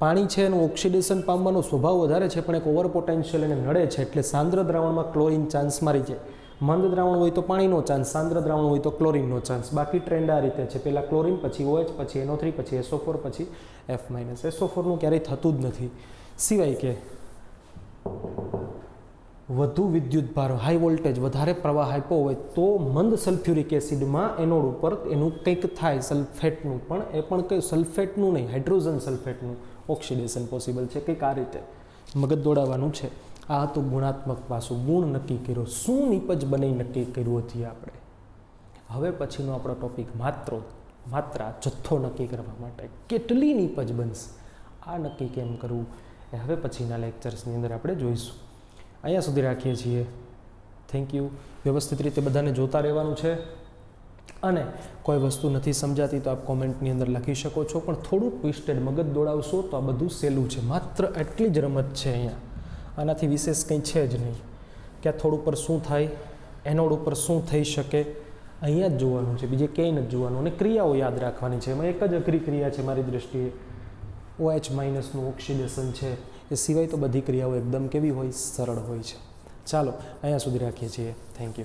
પાણી છે એનું ઓક્સિડેશન પામવાનો સ્વભાવ વધારે છે પણ એક ઓવર પોટેન્શિયલ એને નડે છે એટલે સાંદ્ર દ્રાવણમાં ક્લોરીન ચાન્સ મારી જાય. મંદ દ્રાવણ હોય તો પાણીનો ચાન્સ, સાંદ્ર દ્રાવણ હોય તો ક્લોરીનનો ચાન્સ. બાકી ટ્રેન્ડ આ રીતે છે, પહેલાં ક્લોરીન, પછી OH, પછી NO3, પછી SO4, પછી F-. SO4નું ક્યારેય થતું જ નથી સિવાય કે વધુ વિદ્યુતભાર હાઈ વોલ્ટેજ વધારે પ્રવાહ આપ્યો હોય તો મંદ સલ્ફ્યુરિક એસિડમાં એનોડ ઉપર એનું કંઈક થાય સલ્ફેટનું, પણ એ પણ કંઈ સલ્ફેટનું નહીં, હાઇડ્રોજન સલ્ફેટનું ઓક્સિડેશન પોસિબલ છે. કંઈક આ રીતે મગજ દોડાવવાનું છે. આ હતું ગુણાત્મક પાસું, ગુણ નક્કી કર્યો, શું નિપજ બને નક્કી કર્યું હતી આપણે. હવે પછીનો આપણો ટોપિક માત્રા જથ્થો નક્કી કરવા માટે કેટલી નિપજ બનશે આ નક્કી કેમ કરવું એ હવે પછીના લેક્ચર્સની અંદર આપણે જોઈશું. અહીંયા સુધી રાખીએ છીએ. Thank you. વ્યવસ્થિત રીતે બધાને જોતા રહેવાનું છે, અને કોઈ વસ્તુ નથી સમજાતી તો આપ કોમેન્ટની અંદર લખી શકો છો, પણ થોડું ટ્વિસ્ટેડ મગજ દોડાવશો તો આ બધું સહેલું છે. માત્ર એટલી જ રમત છે અહીંયા, આનાથી વિશેષ કંઈ છે જ નહીં. કે આ થોડ ઉપર શું થાય, એનોડ ઉપર શું થઈ શકે, અહીંયા જ જોવાનું છે, બીજે ક્યાંય નથી જોવાનું. અને ક્રિયાઓ યાદ રાખવાની છે. એમાં એક જ અઘરી ક્રિયા છે મારી દૃષ્ટિએ, OH- નું ઓક્સિડેશન છે. એ સિવાય તો બધી ક્રિયાઓ એકદમ કેવી હોય, સરળ હોય છે. ચાલો અહીંયા સુધી રાખીએ છીએ. Thank you.